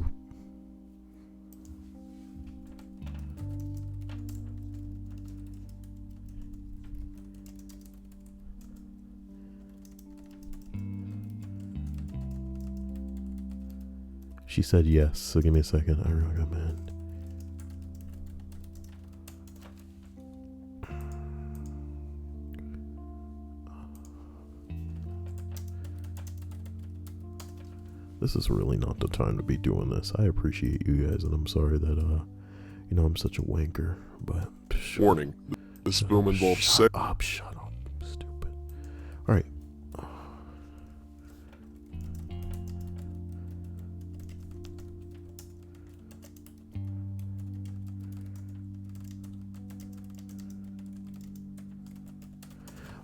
She said yes, so give me a second. I recommend. This is really not the time to be doing this. I appreciate you guys, and I'm sorry that, you know, I'm such a wanker, but... Warning, this film involves Shut up, stupid. Alright.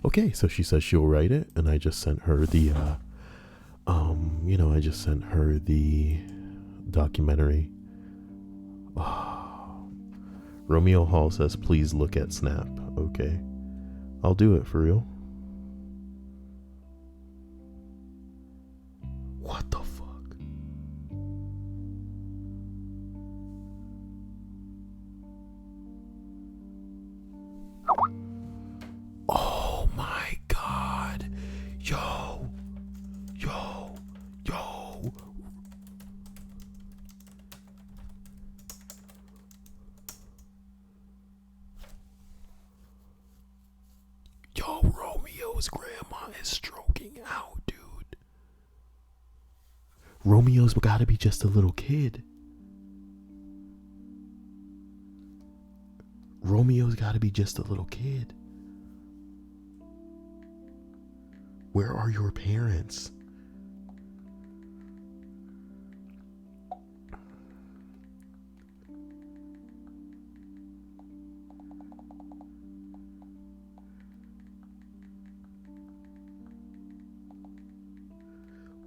Okay, so she says she'll write it, and I just sent her the, you know, I just sent her the documentary. Romeo Hall says, please look at Snap. Okay. I'll do it for real. What the fuck? Oh my god. Yo. Yo, Romeo's grandma is stroking out, dude. Romeo's gotta be just a little kid. Romeo's gotta be just a little kid. Where are your parents?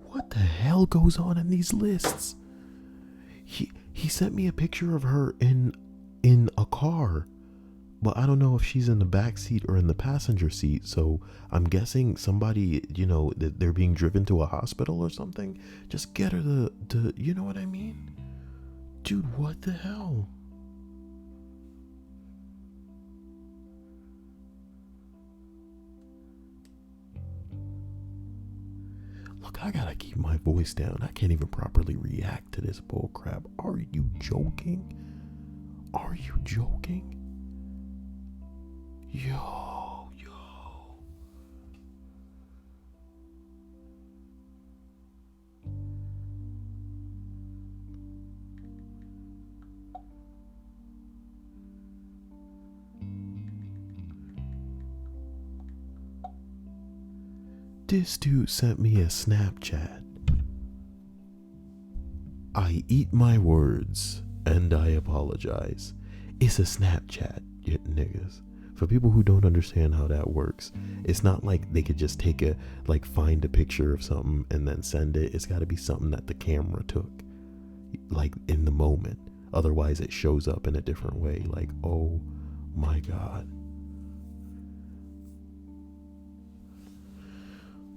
What the hell goes on in these lists? He sent me a picture of her in a car, but I don't know if she's in the back seat or in the passenger seat. So I'm guessing somebody, you know, that they're being driven to a hospital or something. Just get her the you know what I mean? Dude, what the hell? Look, I gotta keep my voice down. I can't even properly react to this bullcrap. Are you joking? Are you joking? Yo. This dude sent me a Snapchat. I eat my words and I apologize. It's a Snapchat, you niggas. For people who don't understand how that works, it's not like they could just find a picture of something and then send it. It's got to be something that the camera took, like in the moment. Otherwise, it shows up in a different way. Like, oh my God.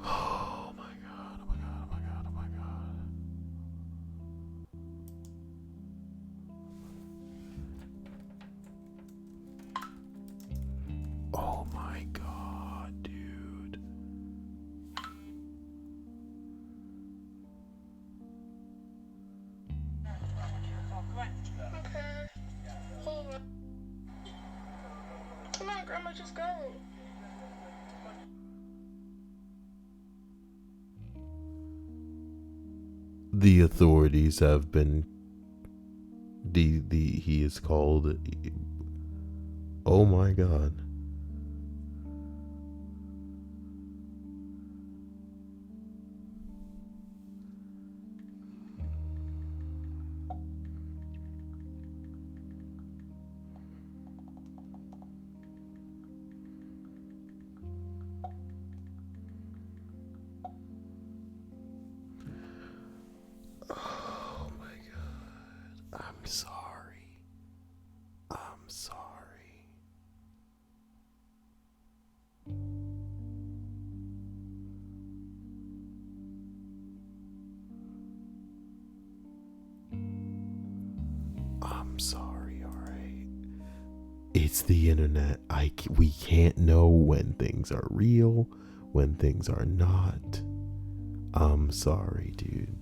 Oh my God, oh my God, oh my God, oh my God. Oh my God, dude. Okay. Hold on. Come on, Grandma, just go. The authorities have been he is called. Oh my God. Oh my God. I'm sorry. I'm sorry. I'm sorry, alright? It's the internet. We can't know when things are real, when things are not. I'm sorry, dude.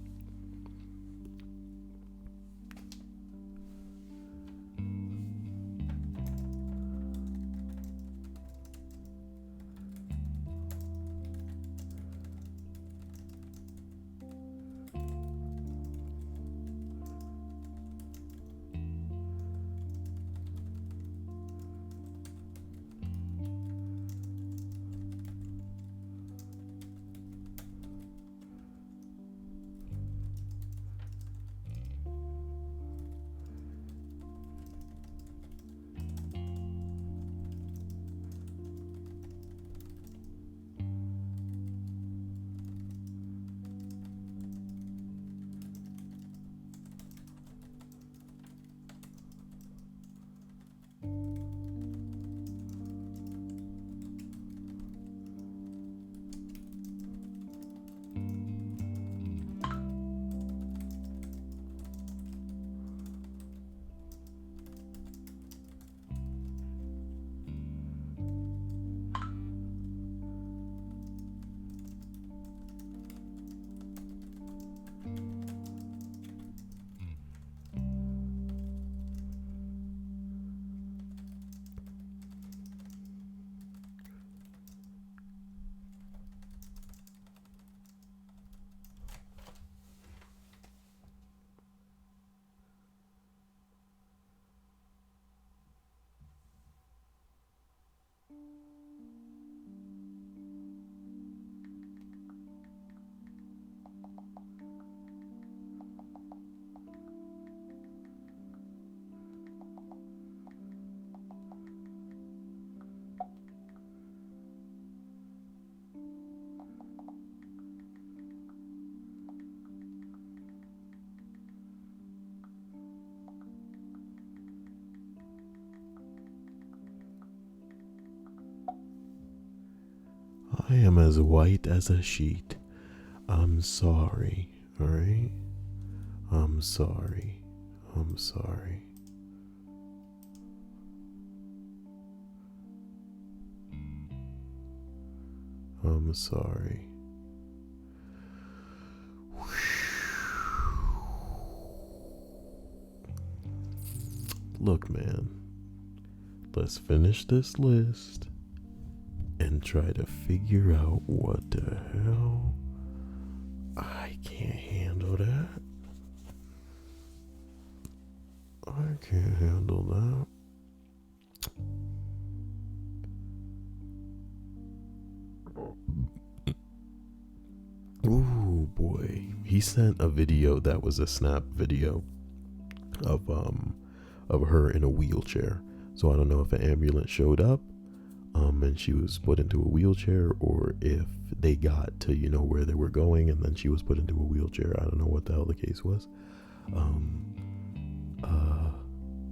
I am as white as a sheet. I'm sorry, alright? I'm sorry. I'm sorry. I'm sorry. Look, man. Let's finish this list and try to figure out what the hell. I can't handle that. I can't handle that. Ooh, boy. He sent a video that was a snap video of her in a wheelchair. So I don't know if an ambulance showed up and she was put into a wheelchair, or if they got to, you know, where they were going and then she was put into a wheelchair. I don't know what the hell the case was.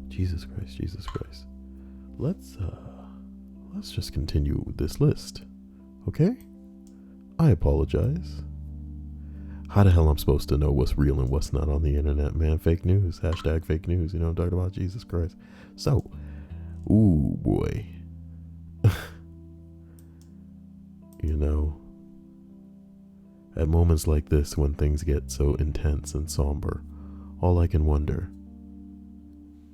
Jesus Christ. Let's just continue with this list. Okay? I apologize. How the hell I'm supposed to know what's real and what's not on the internet, man? Fake news. Hashtag fake news. You know what I'm talking about? Jesus Christ. So, ooh, boy. You know, at moments like this, when things get so intense and somber, all I can wonder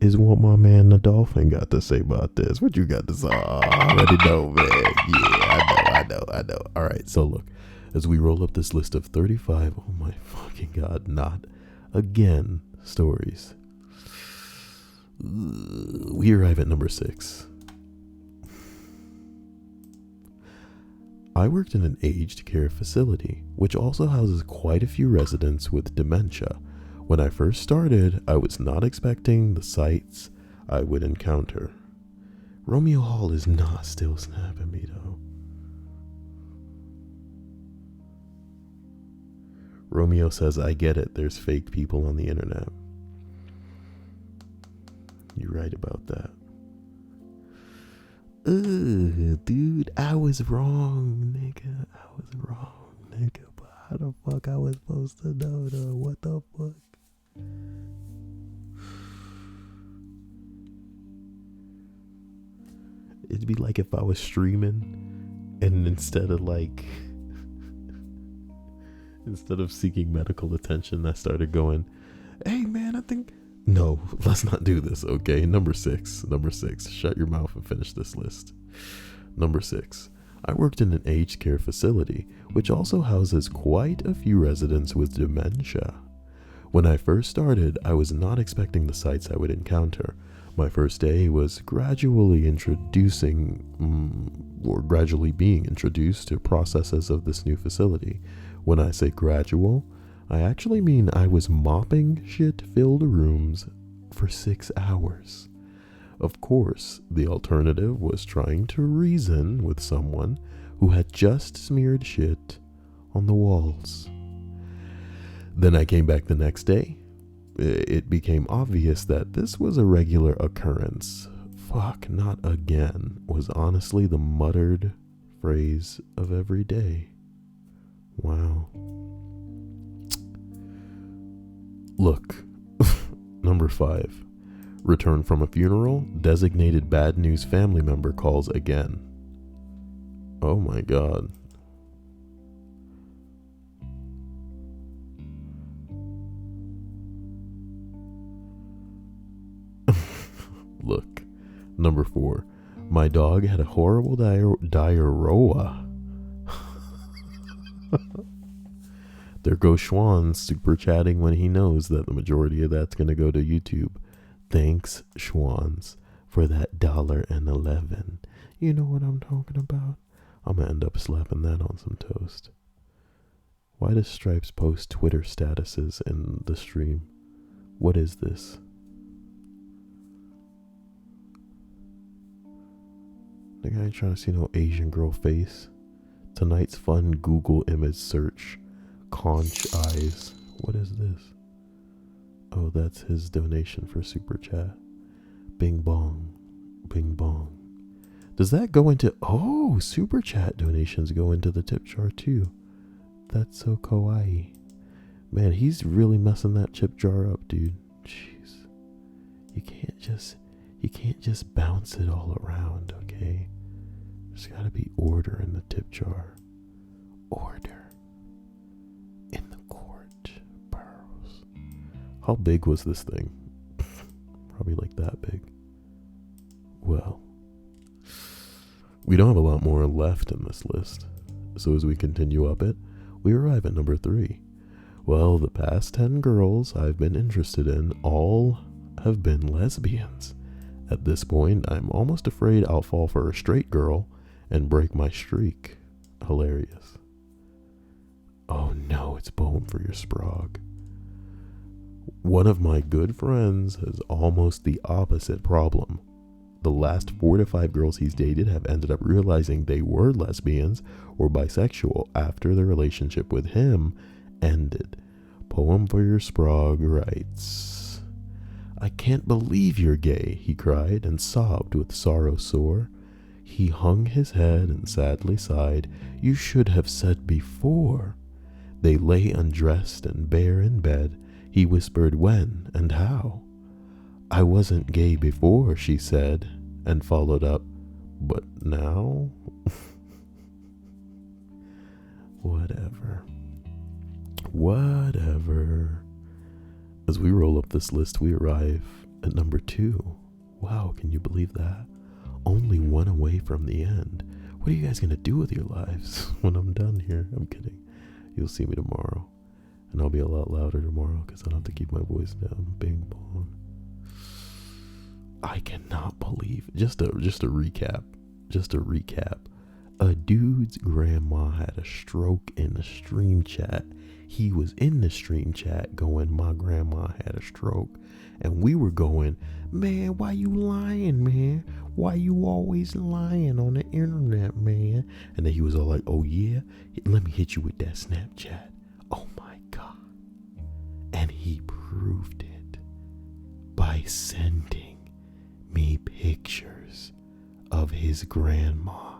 is what my man the dolphin got to say about this. What you got to say? I already know, man. Yeah, I know. All right, so look, as we roll up this list of 35, oh my fucking God, not again stories. We arrive at number 6. I worked in an aged care facility, which also houses quite a few residents with dementia. When I first started, I was not expecting the sights I would encounter. Romeo Hall is not still snapping me though. Romeo says, I get it, there's fake people on the internet. You're right about that. Ugh, dude, I was wrong, nigga. But how the fuck I was supposed to know though? What the fuck? It'd be like if I was streaming and instead of seeking medical attention, I started going, hey man, I think... No, let's not do this, okay? Number 6. Shut your mouth and finish this list. Number 6. I worked in an aged care facility, which also houses quite a few residents with dementia. When I first started, I was not expecting the sights I would encounter. My first day was gradually being introduced to processes of this new facility. When I say gradual, I actually mean I was mopping shit-filled rooms for 6 hours. Of course, the alternative was trying to reason with someone who had just smeared shit on the walls. Then I came back the next day. It became obvious that this was a regular occurrence. Fuck, not again, was honestly the muttered phrase of every day. Wow. Look, number 5. Return from a funeral, designated bad news family member calls again. Oh my God. Look, number 4. My dog had a horrible diarrhea. There goes Schwan super chatting when he knows that the majority of that's going to go to YouTube. Thanks, Schwans, for that $1.11. You know what I'm talking about? I'm going to end up slapping that on some toast. Why does Stripes post Twitter statuses in the stream? What is this? Nigga, I ain't trying to see no Asian girl face. Tonight's fun Google image search. Conch eyes. What is this? Oh, that's his donation for super chat. Bing bong. Bing bong. Does that go into... Oh, super chat donations go into the tip jar too. That's so kawaii. Man, he's really messing that tip jar up, dude. Jeez. You can't just bounce it all around, okay? There's gotta be order in the tip jar. Order in the court burrows. How big was this thing? Probably like that big. Well, we don't have a lot more left in this list. So as we continue up it, we arrive at number 3. Well, the past 10 girls I've been interested in all have been lesbians. At this point, I'm almost afraid I'll fall for a straight girl and break my streak. Hilarious. Oh no, it's poem for your sprog. One of my good friends has almost the opposite problem. The last 4 to 5 girls he's dated have ended up realizing they were lesbians or bisexual after their relationship with him ended. Poem for your sprog writes, I can't believe you're gay, he cried and sobbed with sorrow sore. He hung his head and sadly sighed, you should have said before. They lay undressed and bare in bed. He whispered when and how. I wasn't gay before, she said, and followed up, but now? Whatever. As we roll up this list, we arrive at number 2. Wow, can you believe that? Only one away from the end. What are you guys going to do with your lives when I'm done here? I'm kidding. You'll see me tomorrow. And I'll be a lot louder tomorrow because I don't have to keep my voice down. Bing bong. I cannot believe. Just a recap. A dude's grandma had a stroke in the stream chat. He was in the stream chat going, my grandma had a stroke. And we were going, man, why you lying, man? Why you always lying on the internet, man? And then he was all like, oh yeah? Let me hit you with that Snapchat. Oh my God. And he proved it by sending me pictures of his grandma.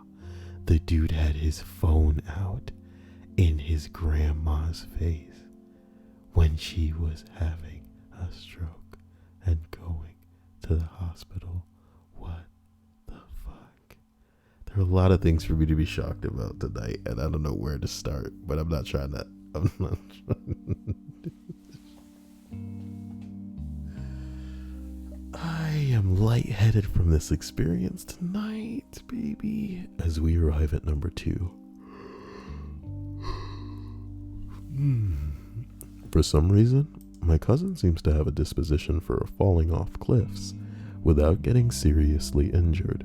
The dude had his phone out in his grandma's face when she was having a stroke and going to the hospital. What the fuck? There are a lot of things for me to be shocked about tonight, and I don't know where to start, but I'm not trying. I am lightheaded from this experience tonight, baby, as we arrive at number 2. For some reason, my cousin seems to have a disposition for falling off cliffs without getting seriously injured.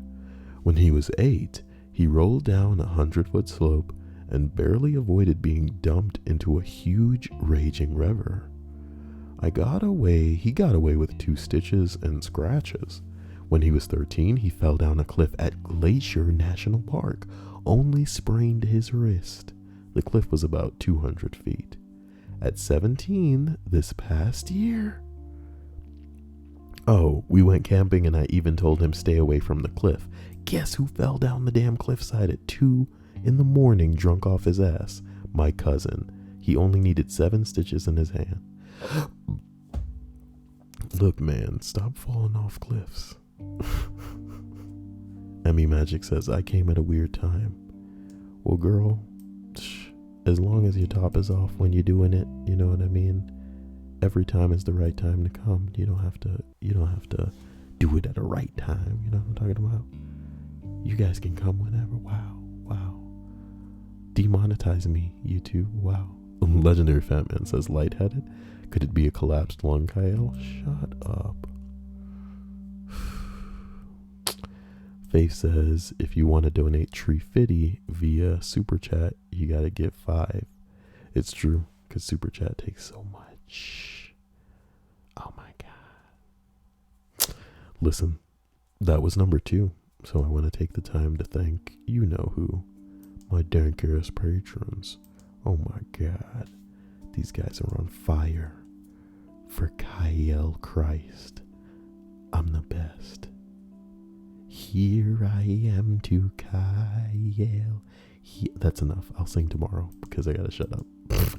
When he was 8, he rolled down a 100-foot slope and barely avoided being dumped into a huge raging river. He got away with 2 stitches and scratches. When he was 13, he fell down a cliff at Glacier National Park, only sprained his wrist. The cliff was about 200 feet. At 17, this past year... Oh, we went camping and I even told him stay away from the cliff. Guess who fell down the damn cliffside at 2 in the morning drunk off his ass? My cousin. He only needed 7 stitches in his hand. Look, man, stop falling off cliffs. Emmy Magic says, I came at a weird time. Well, girl, as long as your top is off when you're doing it, you know what I mean? Every time is the right time to come. You don't have to do it at the right time. You know what I'm talking about? You guys can come whenever. Wow. Demonetize me, YouTube. Wow. Legendary Fat Man says, lightheaded? Could it be a collapsed lung, Kyle? Shut up. Faith says, if you want to donate Tree Fitty via Super Chat, you gotta give 5. It's true, because Super Chat takes so much. Oh my God. Listen, that was number 2, so I want to take the time to thank you know who, my dank-ass patrons. Oh my God. These guys are on fire. For Kyle Christ, I'm the best. here I am to Kyle. That's enough. I'll sing tomorrow because I gotta shut up.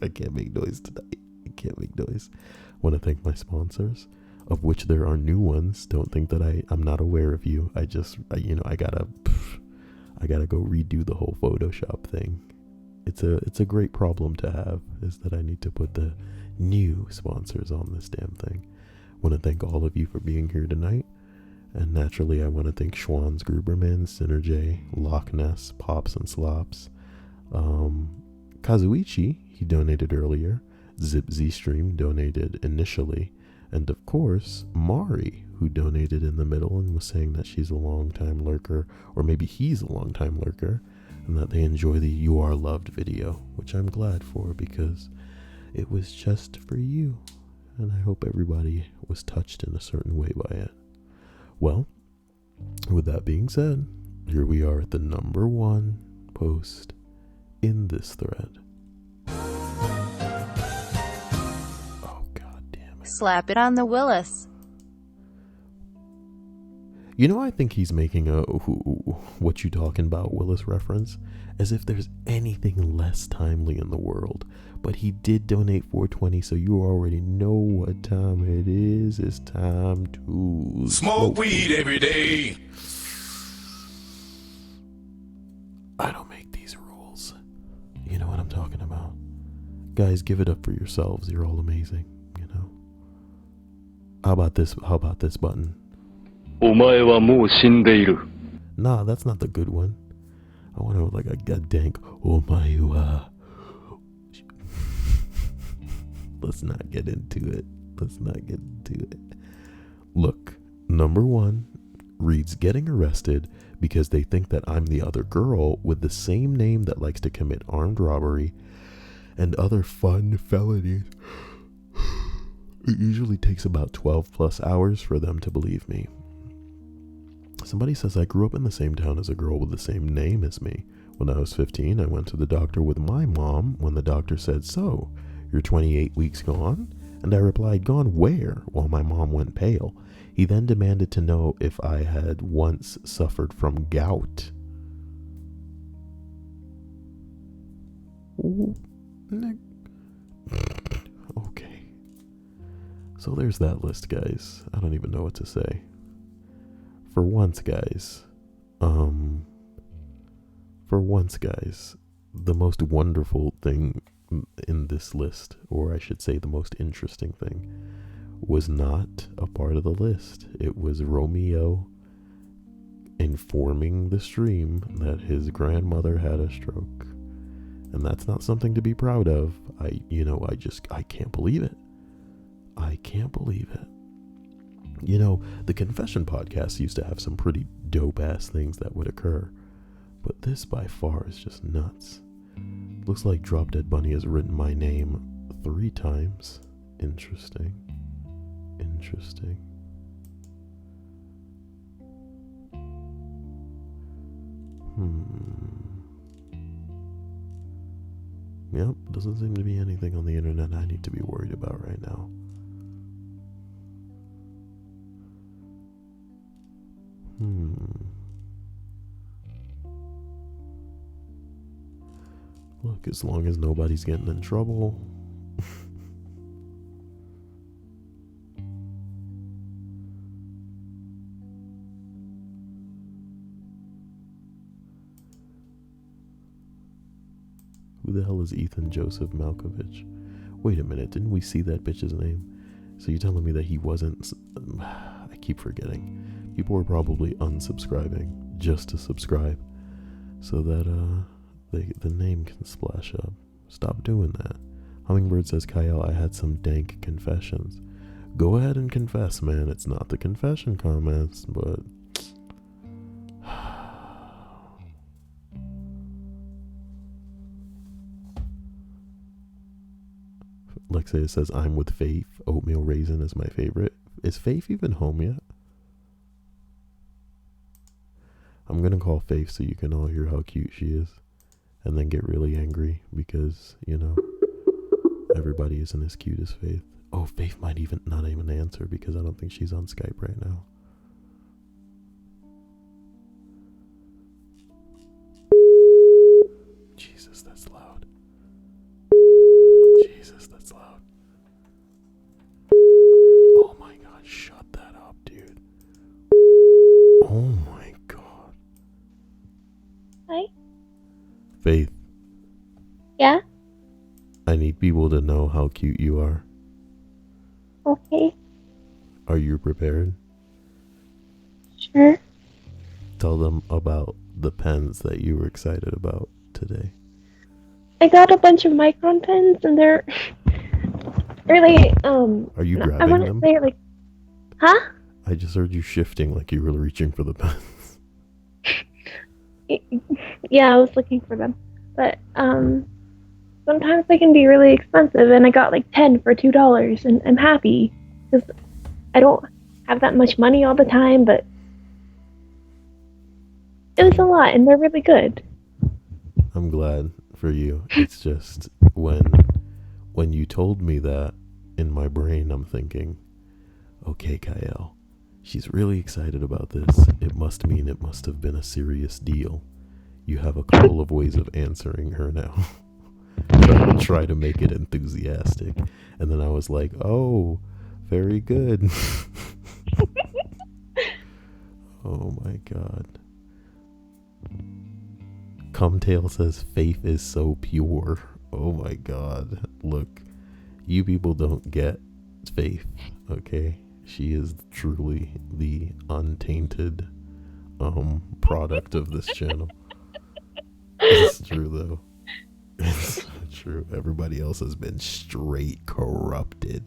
I can't make noise tonight. I can't make noise. Want to thank my sponsors, of which there are new ones. Don't think that I'm not aware of you. I gotta go redo the whole Photoshop thing. It's a great problem to have, is that I need to put the new sponsors on this damn thing. Want to thank all of you for being here tonight. And naturally, I want to thank Schwann's Gruberman, Synergy, Loch Ness, Pops and Slops, Kazuichi, he donated earlier, Zip Z Stream donated initially, and of course, Mari, who donated in the middle and was saying that she's a long-time lurker, or maybe he's a long-time lurker, and that they enjoy the You Are Loved video, which I'm glad for because it was just for you, and I hope everybody was touched in a certain way by it. Well, with that being said, here we are at the number 1 post in this thread. Oh, god damn it. Slap it on the Willis. You know, I think he's making a what you talking about Willis reference, as if there's anything less timely in the world. But he did donate $4.20, so you already know what time it is. It's time to smoke weed every day. I don't make these rules. You know what I'm talking about. Guys, give it up for yourselves. You're all amazing, you know. How about this button? お前はもう死んでいる. Nah, that's not the good one. I want to like a dank. Omae wa. Let's not get into it. Look, number 1 reads getting arrested because they think that I'm the other girl with the same name that likes to commit armed robbery and other fun felonies. It usually takes about 12 plus hours for them to believe me. Somebody says I grew up in the same town as a girl with the same name as me. When I was 15, I went to the doctor with my mom when the doctor said, "So, you're 28 weeks gone?" And I replied, "Gone where?" while my mom went pale. He then demanded to know if I had once suffered from gout. Ooh, okay. So there's that list, guys. I don't even know what to say. For once, guys, the most wonderful thing in this list, or I should say the most interesting thing, was not a part of the list. It was Romeo informing the stream that his grandmother had a stroke. And that's not something to be proud of. I can't believe it. I can't believe it. You know, the Confession podcast used to have some pretty dope-ass things that would occur. But this, by far, is just nuts. Looks like Drop Dead Bunny has written my name 3 times. Interesting. Yep, doesn't seem to be anything on the internet I need to be worried about right now. Look, as long as nobody's getting in trouble. Who the hell is Ethan Joseph Malkovich? Wait a minute, didn't we see that bitch's name? So you're telling me that he wasn't... I keep forgetting. People are probably unsubscribing just to subscribe so that the name can splash up. Stop doing that. Hummingbird says, Kyle, I had some dank confessions. Go ahead and confess, man. It's not the confession comments, but... Lexia says, I'm with Faith. Oatmeal Raisin is my favorite. Is Faith even home yet? I'm going to call Faith so you can all hear how cute she is. And then get really angry because, you know, everybody isn't as cute as Faith. Oh, Faith might not even answer because I don't think she's on Skype right now. Shut that up, dude. Oh my god. Hi? Faith, Yeah? I need people to know how cute you are. Okay. Are you prepared? Sure. Tell them about the pens that you were excited about today. I got a bunch of micron pens and they're really, Are you I grabbing want to them? say like, huh? I just heard you shifting like you were reaching for the pens. Yeah, I was looking for them. But, sometimes they can be really expensive and I got like 10 for $2 and I'm happy because I don't have that much money all the time, but it was a lot and they're really good. I'm glad for you. It's just when you told me that, in my brain I'm thinking, okay, Kyle, she's really excited about this. It must mean it must have been a serious deal. You have a couple of ways of answering her now. Try to make it enthusiastic. And then I was like, oh, very good. Oh my god. Cumtail says faith is so pure. Oh my god. Look, you people don't get faith, okay? She is truly the untainted product of this channel. It's true though. It's true. Everybody else has been straight corrupted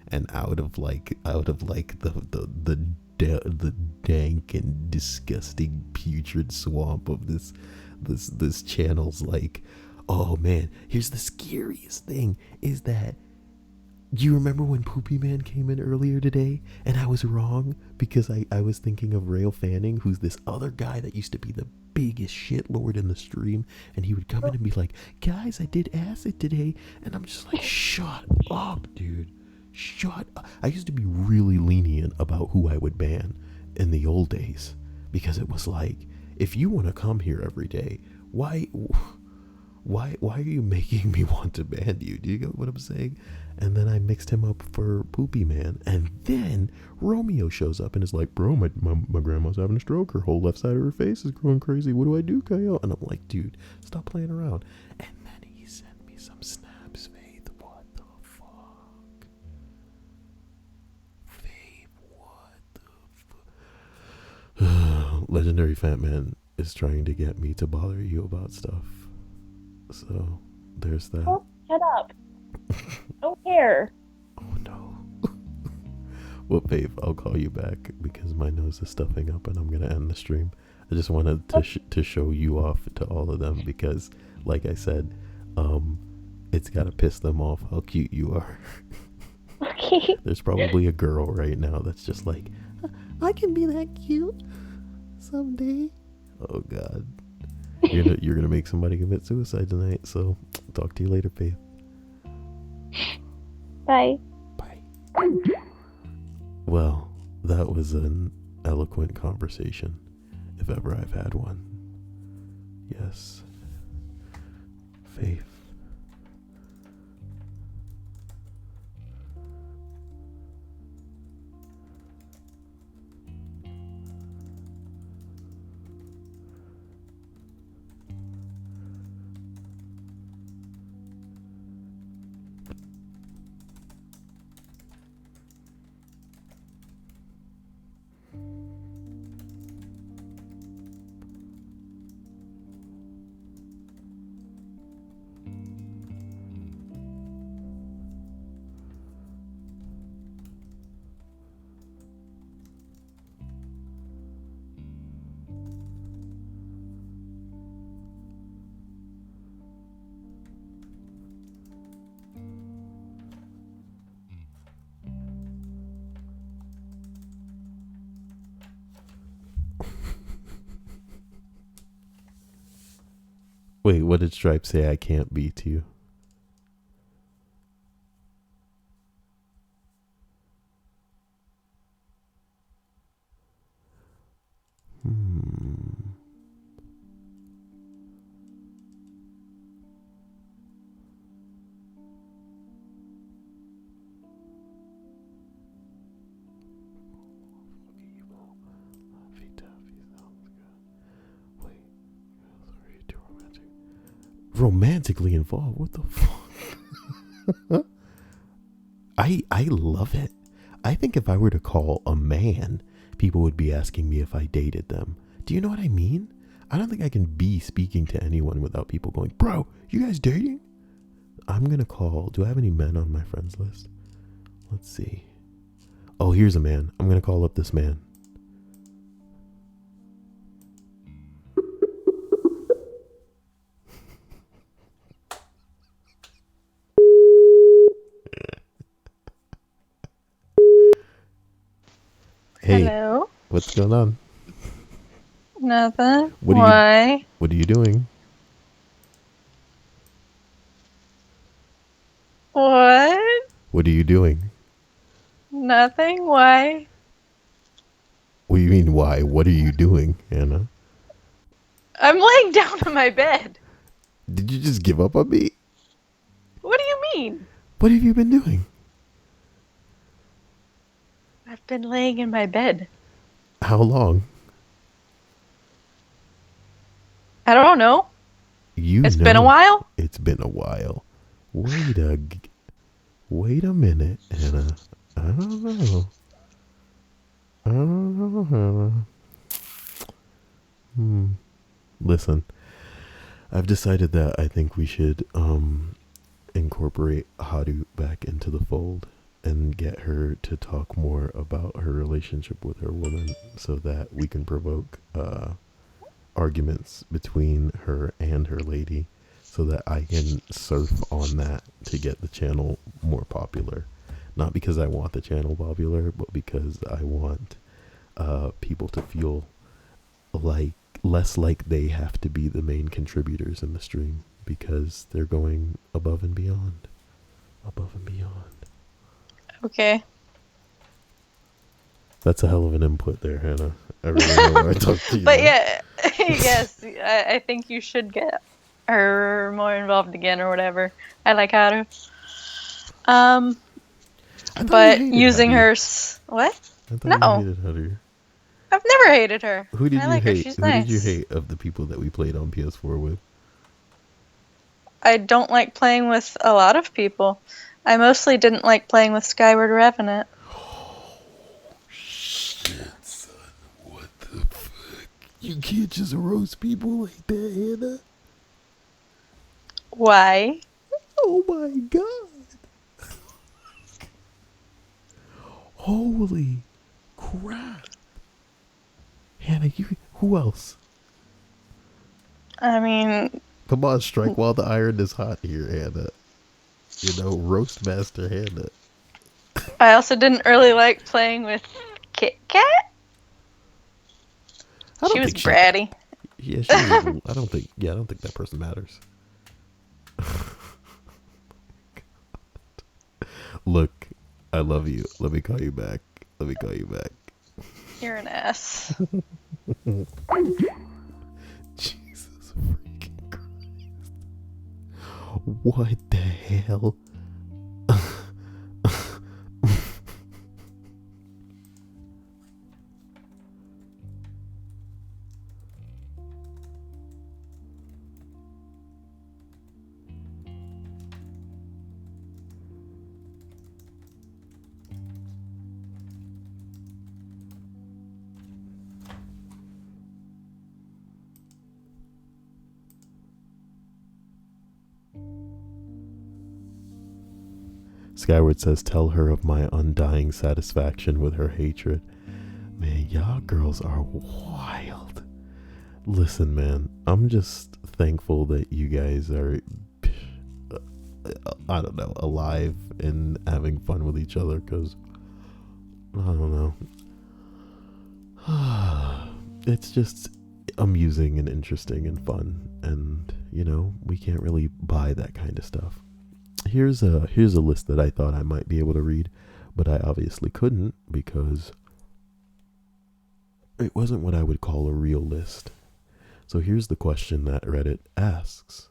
and out of like the dank and disgusting putrid swamp of this channel's like, oh man, here's the scariest thing is that, do you remember when Poopy Man came in earlier today and I was wrong because I was thinking of Rail Fanning, who's this other guy that used to be the biggest shitlord in the stream, and he would come in and be like, guys, I did acid today, and I'm just like, shut up, dude. Shut up. I used to be really lenient about who I would ban in the old days because it was like, if you want to come here every day, why are you making me want to ban you? Do you get what I'm saying? And then I mixed him up for Poopy Man, and then Romeo shows up and is like, bro, my grandma's having a stroke, her whole left side of her face is growing crazy, what do I do, Kyle? And I'm like, dude, stop playing around. And then he sent me some snaps, Faith. What the fuck? Faith, what the fuck? Legendary Fat Man is trying to get me to bother you about stuff. So, there's that. Oh, shut up. I don't care. Oh no. Well, babe, I'll call you back because my nose is stuffing up and I'm going to end the stream. I just wanted to show you off to all of them because, like I said, it's got to piss them off how cute you are. Okay. There's probably a girl right now that's just like, I can be that cute someday. Oh, God. You're gonna make somebody commit suicide tonight, so talk to you later, Faith. Bye. Bye. Well, that was an eloquent conversation, if ever I've had one. Yes. Faith. Wait, what did Stripe say I can't be to you? romantically involved. What the fuck? I love it. I think if I were to call a man, people would be asking me if I dated them. Do you know what I mean? I don't think I can be speaking to anyone without people going, bro, you guys dating? I'm going to call. Do I have any men on my friends list? Let's see. Oh, here's a man. I'm going to call up this man. Hey, hello. what's going on? Nothing. What Why? What are you doing? What? What are you doing? Nothing. Why? What do you mean, why? What are you doing, Anna? I'm laying down on my bed. Did you just give up on me? What do you mean? What have you been doing? I've been laying in my bed. How long? I don't know. It's been a while. It's been a while. Wait a minute, Anna. I don't know. Anna. Listen, I've decided that I think we should incorporate Haru back into the fold and get her to talk more about her relationship with her woman so that we can provoke arguments between her and her lady so that I can surf on that to get the channel more popular. Not because I want the channel popular, but because I want people to feel like less like they have to be the main contributors in the stream because they're going above and beyond. Above and beyond. Okay. That's a hell of an input there, Hannah. I really know I talked to you. But yeah, yes, I think you should get her more involved again or whatever. I like Haru. But using her... What? I thought No. you hated Haru. I've never hated her. Who did I you like hate? her. She's Who nice. did you hate of the people that we played on PS4 with? I don't like playing with a lot of people. I mostly didn't like playing with Skyward Revenant. Oh, shit, son. What the fuck? You can't just roast people like that, Hannah. Why? Oh my god. Holy crap. Hannah, who else? I mean... Come on, strike while the iron is hot here, Hannah. You know, roast master Hannah. I also didn't really like playing with Kit Kat. She was bratty. Yeah, she was, I don't think that person matters. Look, I love you. Let me call you back. You're an ass. Jesus freaking Christ. What the hell? Skyward says, tell her of my undying satisfaction with her hatred. Man, y'all girls are wild. Listen, man, I'm just thankful that you guys are, I don't know, alive and having fun with each other, because, I don't know. It's just amusing and interesting and fun, and, you know, we can't really buy that kind of stuff. Here's a list that I thought I might be able to read, but I obviously couldn't because it wasn't what I would call a real list. So here's the question that Reddit asks.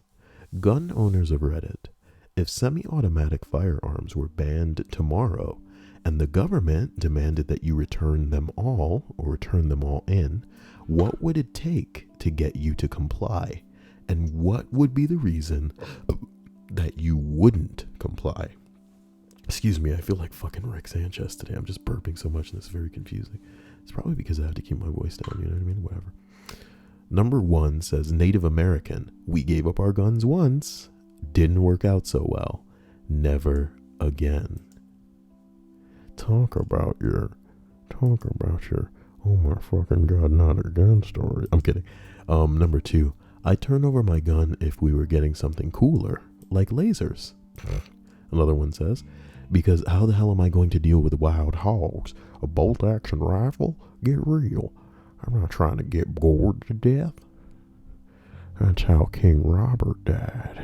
Gun owners of Reddit, if semi-automatic firearms were banned tomorrow and the government demanded that you return them all or return them all in, what would it take to get you to comply? And what would be the reason that you wouldn't comply? Excuse me, I feel like fucking Rick Sanchez today. I'm just burping so much and it's very confusing. It's probably because I have to keep my voice down, you know what I mean? Whatever. Number 1 says Native American. We gave up our guns once. Didn't work out so well. Never again. Talk about your, oh my fucking god, not again story. I'm kidding. Number 2, I'd turn over my gun if we were getting something cooler, like lasers. Another one says, because how the hell am I going to deal with wild hogs? A bolt action rifle? Get real. I'm not trying to get bored to death. That's how King Robert died.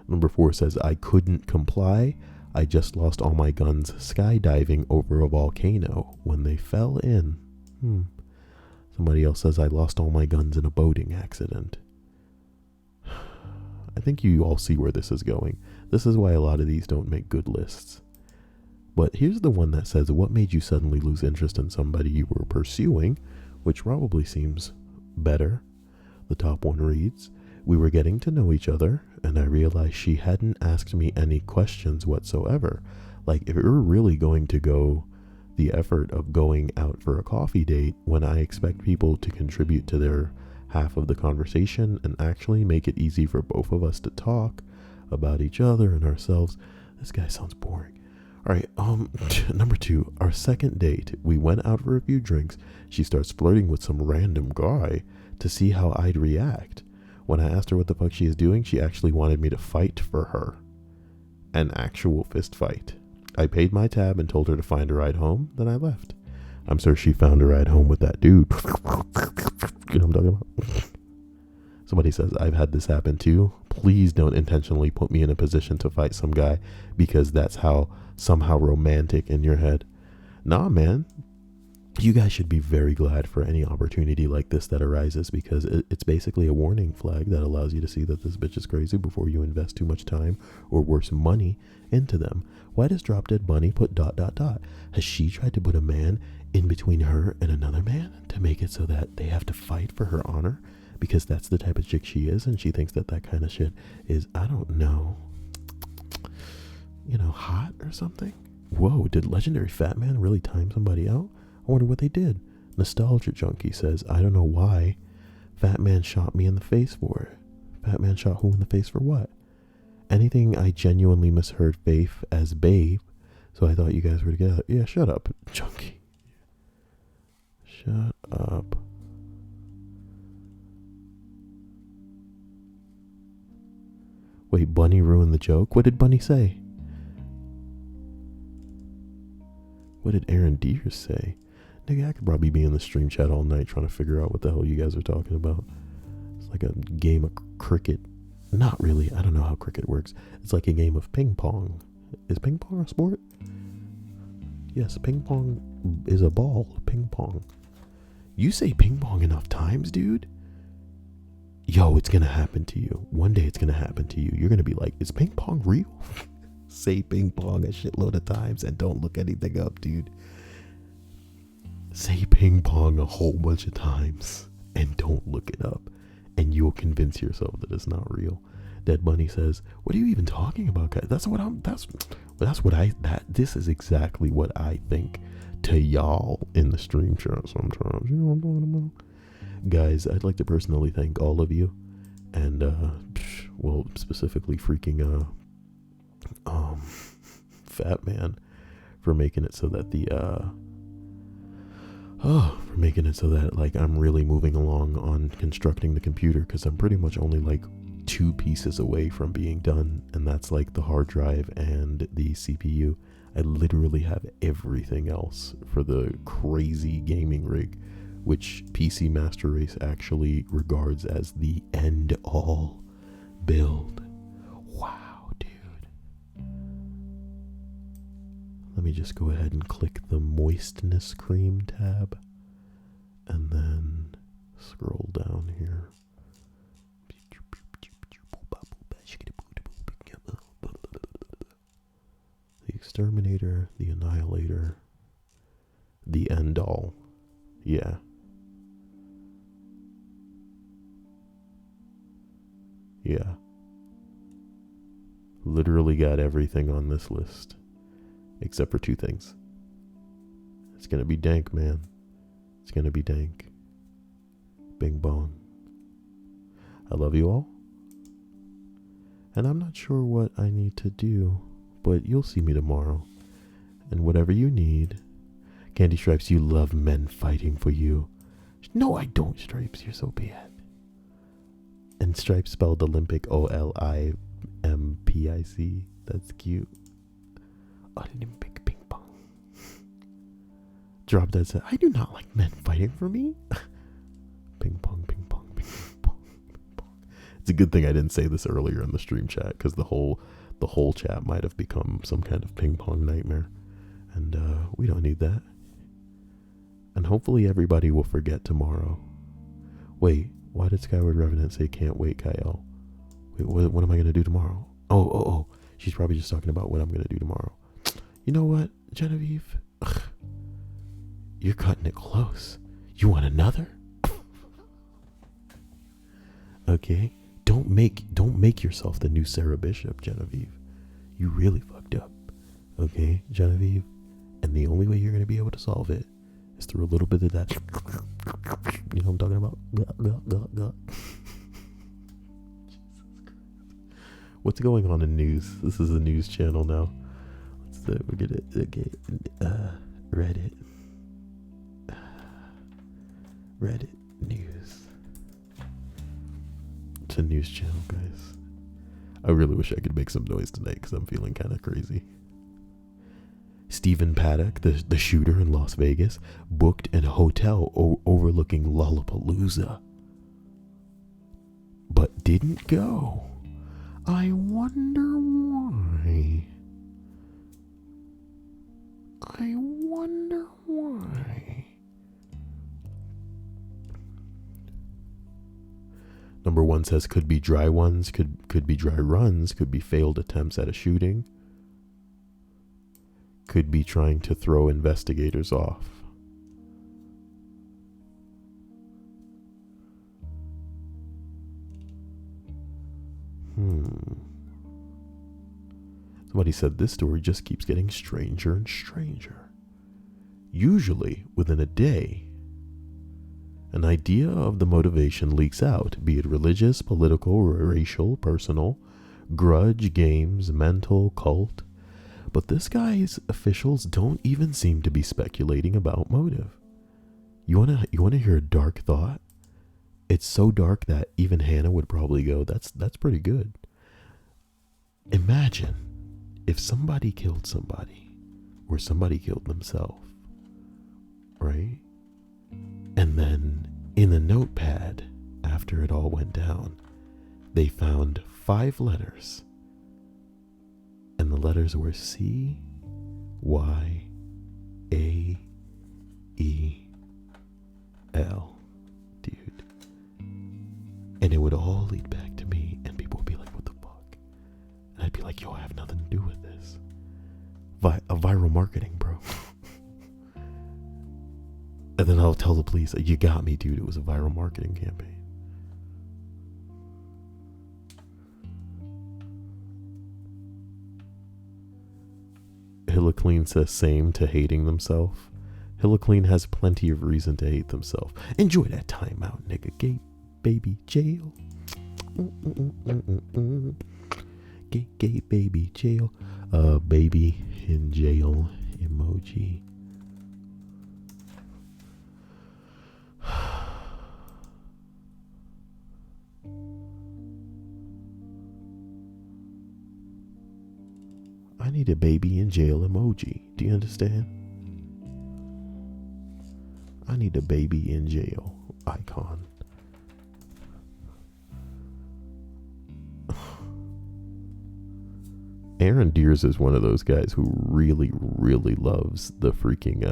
Number 4 says, I couldn't comply. I just lost all my guns skydiving over a volcano when they fell in. Somebody else says, I lost all my guns in a boating accident. I think you all see where this is going. This is why a lot of these don't make good lists. But here's the one that says, what made you suddenly lose interest in somebody you were pursuing? Which probably seems better. The top one reads, we were getting to know each other, and I realized she hadn't asked me any questions whatsoever. Like, if you're really going to go the effort of going out for a coffee date when I expect people to contribute to their half of the conversation and actually make it easy for both of us to talk about each other and ourselves, this guy sounds boring. All right, number 2, our second date, we went out for a few drinks. She starts flirting with some random guy to see how I'd react. When I asked her what the fuck she is doing, she actually wanted me to fight for her. An actual fist fight. I paid my tab and told her to find a ride home, then I left. I'm sure she found a ride home with that dude. You know what I'm talking about? Somebody says, I've had this happen too. Please don't intentionally put me in a position to fight some guy because that's how somehow romantic in your head. Nah, man. You guys should be very glad for any opportunity like this that arises because it's basically a warning flag that allows you to see that this bitch is crazy before you invest too much time or worse money into them. Why does Drop Dead Bunny put ... Has she tried to put a man in between her and another man to make it so that they have to fight for her honor? Because that's the type of chick she is, and she thinks that that kind of shit is, I don't know, hot or something? Whoa, did Legendary Fat Man really time somebody out? I wonder what they did. Nostalgia Junkie says, I don't know why Fat Man shot me in the face for it. Fat Man shot who in the face for what? Anything I genuinely misheard Faith as babe, so I thought you guys were together. Yeah, shut up, Junkie. Shut up. Wait, Bunny ruined the joke? What did Bunny say? What did Aaron Deers say? Nigga, I could probably be in the stream chat all night trying to figure out what the hell you guys are talking about. It's like a game of cricket. Not really. I don't know how cricket works. It's like a game of ping pong. Is ping pong a sport? Yes, ping pong is a ball. Ping pong. You say ping pong enough times, dude. Yo, it's gonna happen to you. One day it's gonna happen to you. You're gonna be like, is ping pong real? Say ping pong a shitload of times and don't look anything up, dude. Say ping pong a whole bunch of times and don't look it up, and you'll convince yourself that it's not real. Dead Bunny says, what are you even talking about, guys? This is exactly what I think to y'all in the stream chat sometimes. You know what I'm talking about? Guys, I'd like to personally thank all of you, and specifically freaking Fat Man for making it so that like I'm really moving along on constructing the computer, because I'm pretty much only like 2 pieces away from being done, and that's like the hard drive and the CPU. I literally have everything else for the crazy gaming rig, which PC Master Race actually regards as the end-all build. Wow, dude. Let me just go ahead and click the moistness cream tab and then scroll down here. The Exterminator, the Annihilator, the end-all. Yeah. Yeah. Literally got everything on this list. Except for 2 things. It's gonna be dank, man. It's gonna be dank. Bing bong. I love you all. And I'm not sure what I need to do, but you'll see me tomorrow. And whatever you need. Candy Stripes, you love men fighting for you. No, I don't, Stripes. You're so bad. And Stripes spelled Olympic Olimpic. That's cute. Olympic ping pong. Drop Dead said, I do not like men fighting for me. Ping pong, ping pong, ping pong, ping pong. It's a good thing I didn't say this earlier in the stream chat, because the whole chat might have become some kind of ping pong nightmare. And we don't need that. And hopefully everybody will forget tomorrow. Wait, why did Skyward Revenant say can't wait, Kyle? Wait, what am I going to do tomorrow? Oh. She's probably just talking about what I'm going to do tomorrow. You know what, Genevieve? Ugh. You're cutting it close. You want another? Okay. Don't make yourself the new Sarah Bishop, Genevieve. You really fucked up. Okay, Genevieve? And the only way you're going to be able to solve it is through a little bit of that. You know what I'm talking about? What's going on in news? This is a news channel now. We're gonna Reddit news. It's a news channel, guys. I really wish I could make some noise tonight because I'm feeling kind of crazy. Stephen Paddock, the shooter in Las Vegas, booked a hotel overlooking Lollapalooza, but didn't go. I wonder why. Number 1 says could be dry ones, could be dry runs, could be failed attempts at a shooting, could be trying to throw investigators off. Somebody said this story just keeps getting stranger and stranger. Usually, within a day, an idea of the motivation leaks out, be it religious, political, racial, personal, grudge, games, mental, cult. But this guy's officials don't even seem to be speculating about motive. You wanna hear a dark thought? It's so dark that even Hannah would probably go, that's pretty good. Imagine if somebody killed somebody, or somebody killed themselves, right? And then in the notepad, after it all went down, they found 5 letters. And the letters were C, Y, A, E, L. Dude. And it would all lead back to me, and people would be like, what the fuck? And I'd be like, yo, I have nothing to do with this. Viral marketing, bro. And then I'll tell the police, you got me, dude. It was a viral marketing campaign. Hillaclean says same to hating themselves. Hillaclean has plenty of reason to hate themselves. Enjoy that time out, nigga. Gay baby jail. Gay baby jail. Baby in jail emoji. I need a baby in jail emoji. Do you understand? I need a baby in jail icon. Aaron Deers is one of those guys who really, really loves the freaking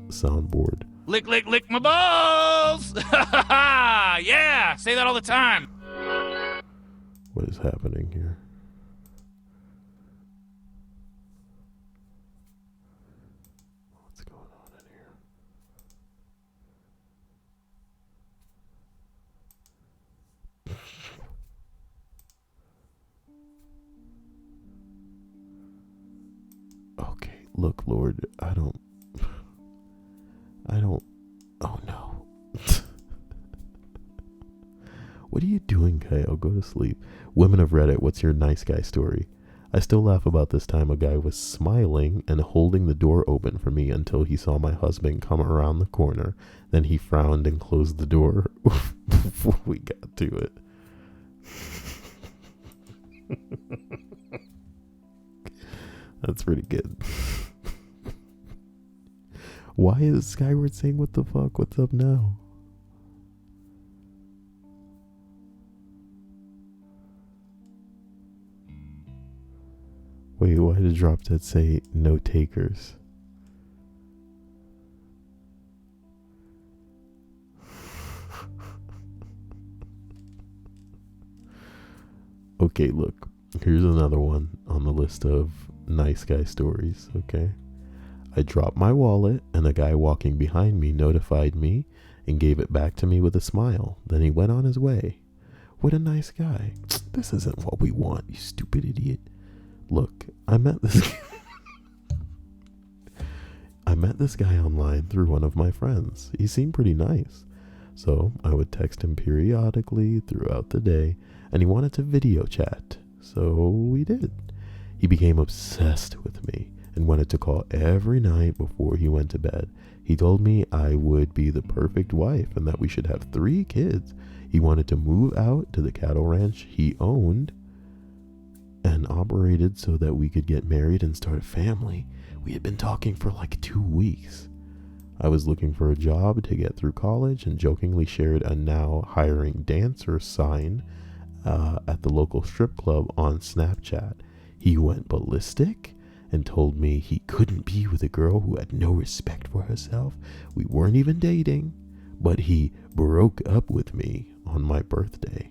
soundboard. Lick, lick, lick my balls! Yeah! Say that all the time! What is happening here? What's going on in here? Okay, look, Lord, I don't, oh no. What are you doing, Kyle? Go to sleep. Women of Reddit, what's your nice guy story? I still laugh about this time a guy was smiling and holding the door open for me until he saw my husband come around the corner. Then he frowned and closed the door before we got to it. That's pretty good. Why is Skyward saying what the fuck? What's up now? Wait, why did Drop Dead say no takers? Okay, look. Here's another one on the list of nice guy stories, okay? I dropped my wallet and a guy walking behind me notified me and gave it back to me with a smile. Then he went on his way. What a nice guy. This isn't what we want, you stupid idiot. Look, I met this guy online through one of my friends. He seemed pretty nice. So I would text him periodically throughout the day, and he wanted to video chat. So we did. He became obsessed with me and wanted to call every night before he went to bed. He told me I would be the perfect wife and that we should have 3 kids. He wanted to move out to the cattle ranch he owned and operated so that we could get married and start a family. We had been talking for like 2 weeks. I was looking for a job to get through college and jokingly shared a now hiring dancer sign at the local strip club on Snapchat. He went ballistic and told me he couldn't be with a girl who had no respect for herself. We weren't even dating, but he broke up with me on my birthday.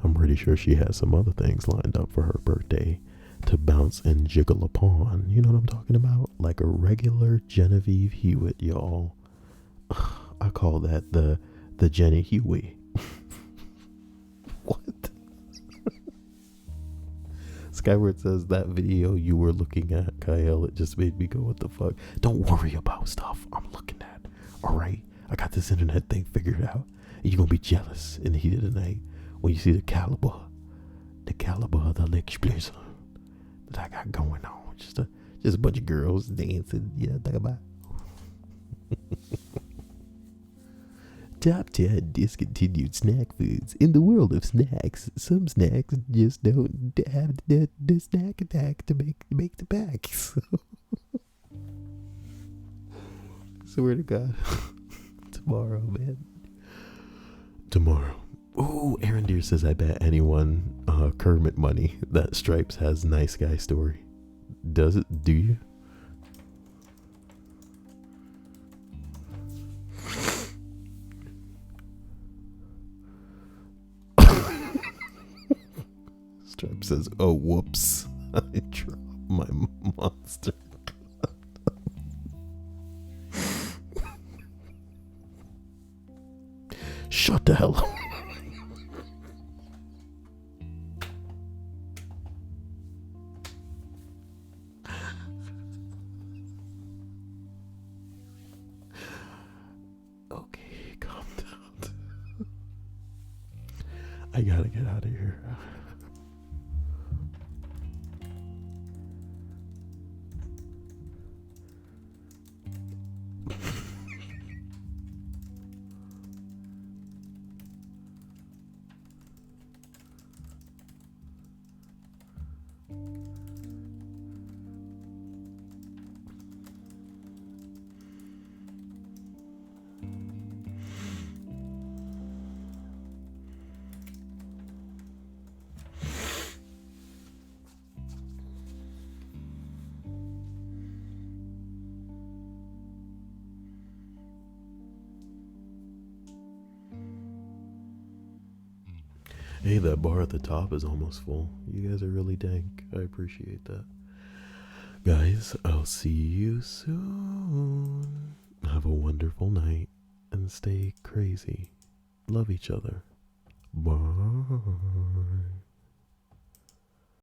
I'm pretty sure she has some other things lined up for her birthday to bounce and jiggle upon. You know what I'm talking about? Like a regular Genevieve Hewitt, y'all. I call that the Jenny Huey. What? Skyward says that video you were looking at, Kyle, it just made me go, what the fuck? Don't worry about stuff I'm looking at, alright? I got this internet thing figured out, and you're gonna be jealous in the heat of the night when you see the caliber of the explosion that I got going on. Just a bunch of girls dancing, think about Top 10 discontinued snack foods. In the world of snacks, some snacks just don't have the snack attack to make the pack. So, swear to God. Tomorrow, man. Tomorrow. Ooh, Aaron Deere says, I bet anyone Kermit money that Stripes has nice guy story. Does it? Do you? Stripe says, oh, whoops. I dropped my monster. Shut the hell up. Okay, calm down. I gotta get out of here. Hey, that bar at the top is almost full. You guys are really dank. I appreciate that. Guys, I'll see you soon. Have a wonderful night and stay crazy. Love each other. Bye.